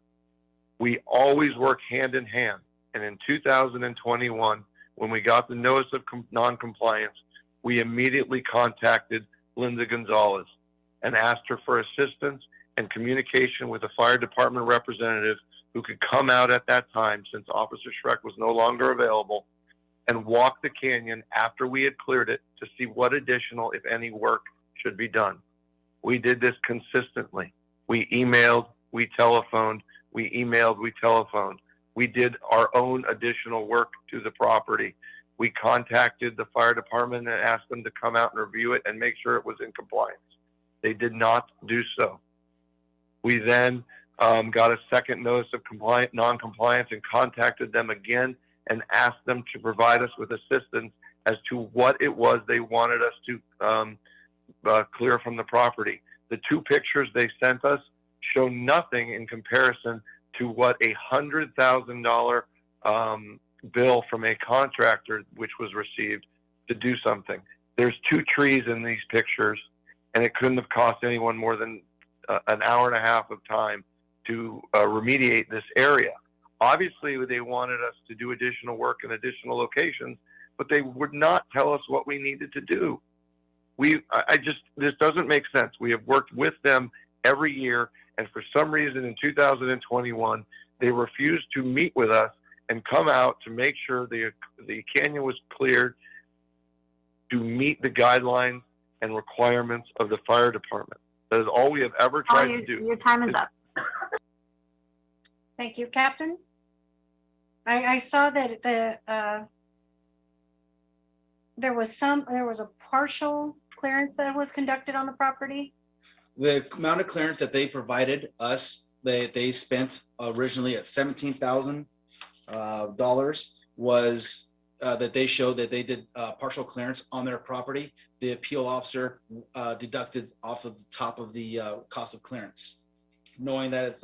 We always work hand in hand. And in 2021, when we got the notice of non-compliance, we immediately contacted Linda Gonzalez and asked her for assistance and communication with a fire department representative who could come out at that time, since Officer Schreck was no longer available, and walk the canyon after we had cleared it to see what additional, if any, work should be done. We did this consistently. We emailed, we telephoned, we emailed, we telephoned. We did our own additional work to the property. We contacted the fire department and asked them to come out and review it and make sure it was in compliance. They did not do so. We then got a second notice of non-compliance and contacted them again and asked them to provide us with assistance as to what it was they wanted us to clear from the property. The two pictures they sent us show nothing in comparison to what a $100,000 bill from a contractor which was received to do something. There's 2 trees in these pictures, and it couldn't have cost anyone more than an hour and a half of time to remediate this area. Obviously, they wanted us to do additional work in additional locations, but they would not tell us what we needed to do. This doesn't make sense. We have worked with them every year, and for some reason in 2021, they refused to meet with us and come out to make sure the canyon was cleared to meet the guidelines and requirements of the fire department. That is all we have ever tried to do. Your time is up. Thank you, Captain. I saw that there was a partial clearance that was conducted on the property. The amount of clearance that they provided us, they spent originally at $17,000 was that they showed that they did partial clearance on their property. The appeal officer deducted off of the top of the cost of clearance, knowing that it's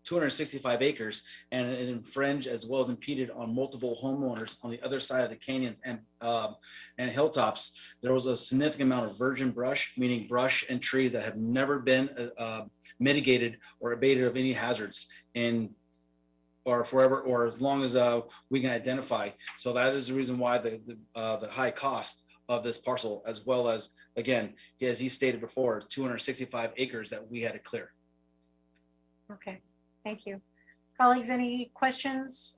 265 acres and it infringed as well as impeded on multiple homeowners on the other side of the canyons and hilltops. There was a significant amount of virgin brush, meaning brush and trees that have never been mitigated or abated of any hazards or forever, or as long as we can identify. So that is the reason why the high cost of this parcel, as well as, again, as he stated before, 265 acres that we had to clear. Okay, thank you. Colleagues, any questions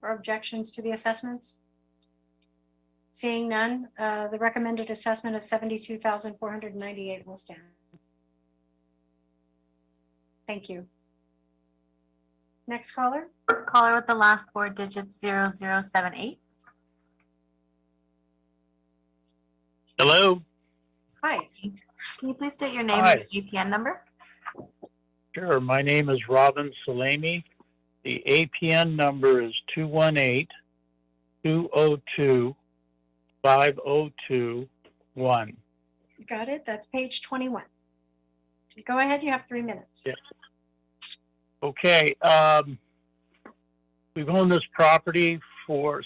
or objections to the assessments? Seeing none, the recommended assessment of $72,498 will stand. Thank you. Next caller. Caller with the last 4 digits, 0078. Hello. Hi. Can you please state your name Hi. and APN number? Sure. My name is Robin Salemi. The APN number is 218-202-5021. Got it. That's page 21. Go ahead. You have 3 minutes. Yes. Okay. We've owned this property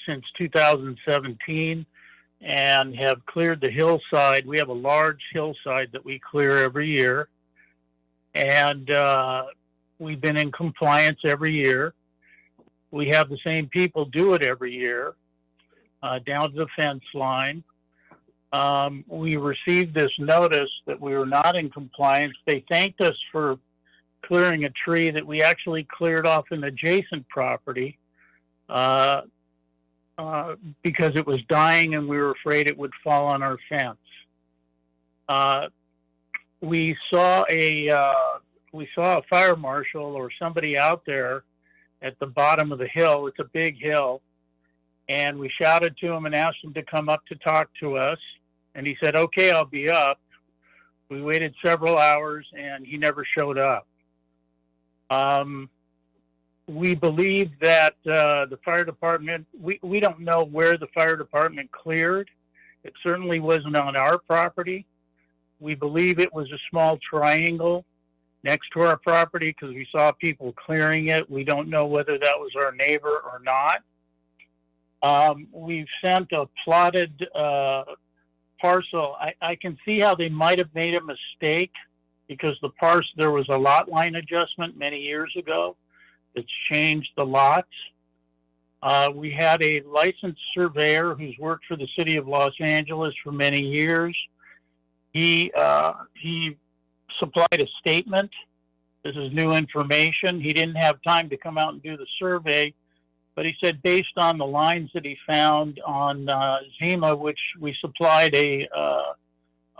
since 2017 and have cleared the hillside. We have a large hillside that we clear every year. And we've been in compliance every year. We have the same people do it every year, down to the fence line. We received this notice that we were not in compliance. They thanked us for clearing a tree that we actually cleared off an adjacent property because it was dying and we were afraid it would fall on our fence. We saw a fire marshal or somebody out there at the bottom of the hill. It's a big hill. And we shouted to him and asked him to come up to talk to us. And he said, okay, I'll be up. We waited several hours and he never showed up. We believe that the fire department, we don't know where the fire department cleared. It certainly wasn't on our property. We believe it was a small triangle next to our property because we saw people clearing it. We don't know whether that was our neighbor or not. We've sent a plotted parcel. I can see how they might have made a mistake because there was a lot line adjustment many years ago that's changed the lots. We had a licensed surveyor who's worked for the city of Los Angeles for many years. He supplied a statement. This is new information. He didn't have time to come out and do the survey, but he said based on the lines that he found on Zima, which we supplied a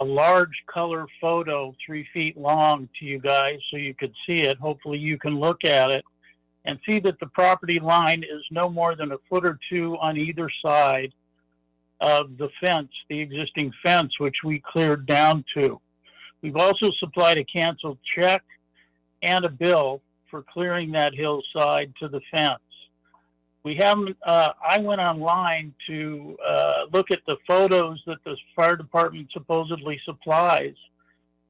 large color photo 3 feet long to you guys so you could see it. Hopefully you can look at it and see that the property line is no more than a foot or two on either side of the fence, the existing fence, which we cleared down to. We've also supplied a canceled check and a bill for clearing that hillside to the fence. We haven't, I went online to look at the photos that the fire department supposedly supplies.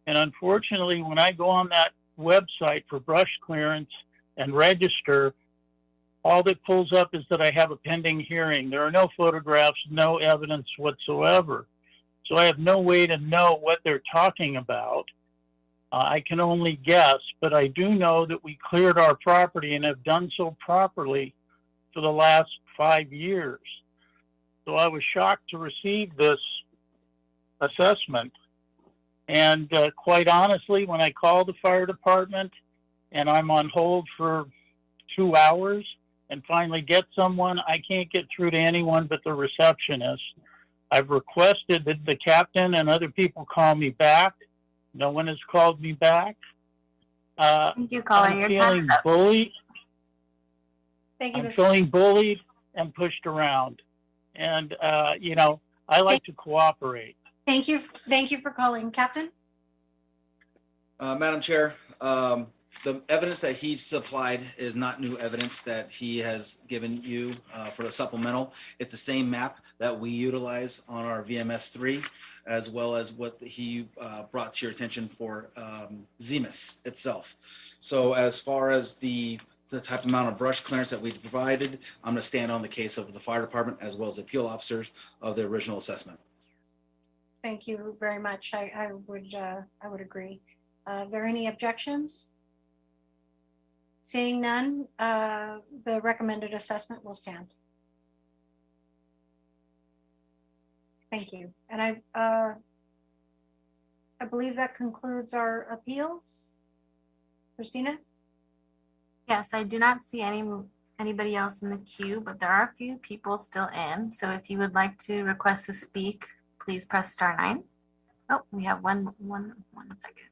And unfortunately, when I go on that website for brush clearance and register, all that pulls up is that I have a pending hearing. There are no photographs, no evidence whatsoever. So I have no way to know what they're talking about. I can only guess, but I do know that we cleared our property and have done so properly for the last 5 years. So I was shocked to receive this assessment. And quite honestly, when I call the fire department and I'm on hold for 2 hours and finally get someone, I can't get through to anyone but the receptionist. I've requested that the captain and other people call me back. No one has called me back. Thank you, caller. I'm Your feeling time's up. bullied. Thank you, I'm Mr. feeling bullied and pushed around. And, you know, I like to cooperate. Thank you for calling. Captain? Madam Chair, the evidence that he supplied is not new evidence that he has given you for the supplemental. It's the same map that we utilize on our VMS3, as well as what he brought to your attention for ZEMIS itself. So as far as the type amount of brush clearance that we provided, I'm going to stand on the case of the fire department as well as the appeal officers of the original assessment. Thank you very much. I would agree. Are there any objections? Seeing none, the recommended assessment will stand. Thank you. And I believe that concludes our appeals. Christina? Yes, I do not see anybody else in the queue, but there are a few people still in. So if you would like to request to speak, please press *9. Oh, we have one second.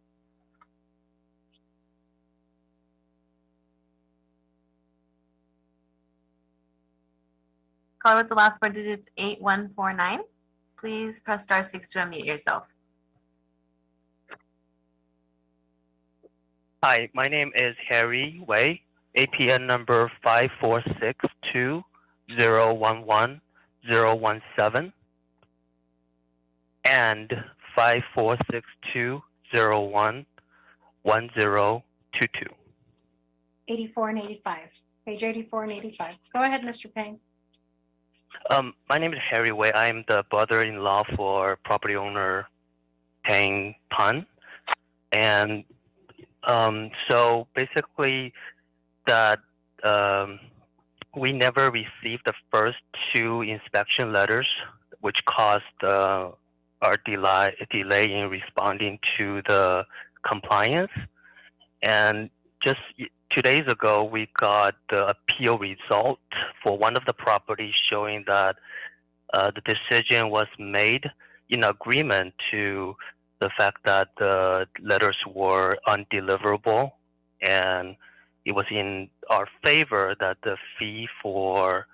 Caller with the last 4 digits, 8149. Please press *6 to unmute yourself. Hi, my name is Harry Wei, APN number 54620111017 and 5462011022. 84 and 85. Page 84 and 85. Go ahead, Mr. Peng. My name is Harry Wei. I am the brother-in-law for property owner Peng Pan. And so basically that we never received the first 2 inspection letters, which caused our delay in responding to the compliance. And just 2 days ago, we got the appeal result for one of the properties showing that the decision was made in agreement to the fact that the letters were undeliverable, and it was in our favor that the fee for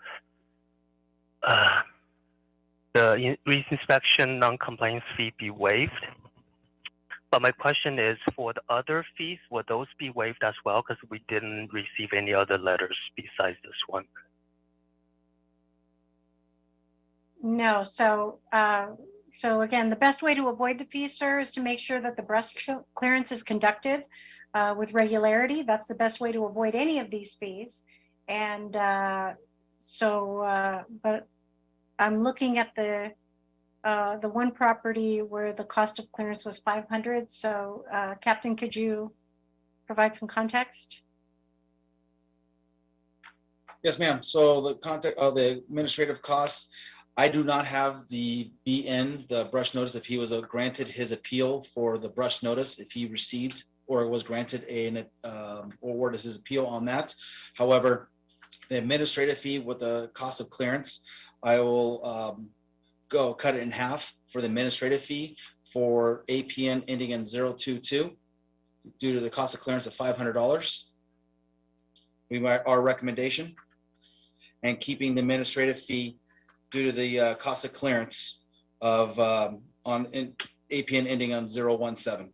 the reinspection non-compliance fee be waived. But my question is, for the other fees, will those be waived as well? Because we didn't receive any other letters besides this one. No, so again, the best way to avoid the fee, sir, is to make sure that the brush clearance is conducted with regularity. That's the best way to avoid any of these fees. And but I'm looking at the one property where the cost of clearance was $500. So Captain, could you provide some context? Yes, ma'am. So the context of the administrative costs, I do not have the BN, the brush notice, if he was granted his appeal for the brush notice, if he received or was granted an award as his appeal on that. However, the administrative fee with the cost of clearance, I will go cut it in half for the administrative fee for APN ending in 022 due to the cost of clearance of $500. Our recommendation, and keeping the administrative fee due to the cost of clearance of on APN ending on 017.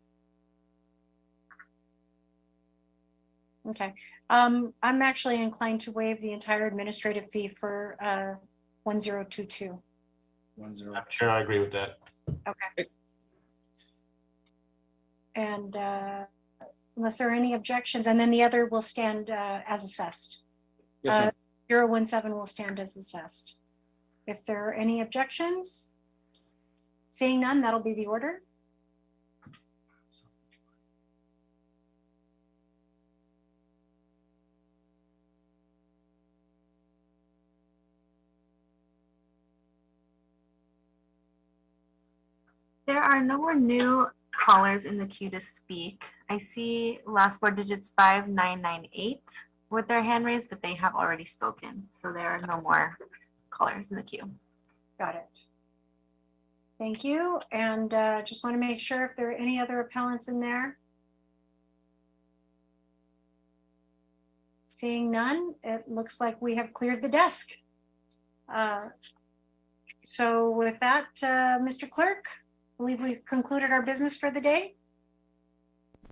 Okay. I'm actually inclined to waive the entire administrative fee for 1022. I'm sure I agree with that. Okay. And unless there are any objections, and then the other will stand as assessed. Yes, ma'am. 017 will stand as assessed. If there are any objections, Seeing none, that'll be the order. There are no more new callers in the queue to speak. I see last four digits 5998 with their hand raised, but they have already spoken. So there are no more callers in the queue. Got it. Thank you. And just want to make sure if there are any other appellants in there. Seeing none, it looks like we have cleared the desk. So with that, Mr. Clerk, I believe we've concluded our business for the day.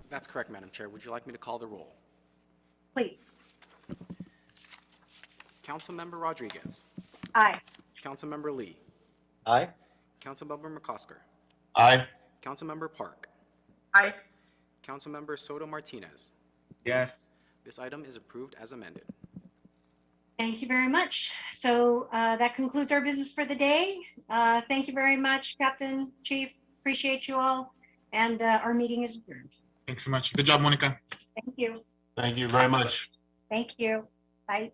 That's correct, Madam Chair. Would you like me to call the roll? Please. Councilmember Rodriguez. Aye. Councilmember Lee. Aye. Councilmember McCosker. Aye. Councilmember Park. Aye. Councilmember Soto Martinez. Yes. This item is approved as amended. Thank you very much. So that concludes our business for the day. Thank you very much, Captain, Chief. Appreciate you all. And our meeting is adjourned. Thanks so much. Good job, Monica. Thank you. Thank you very much. Thank you. Bye.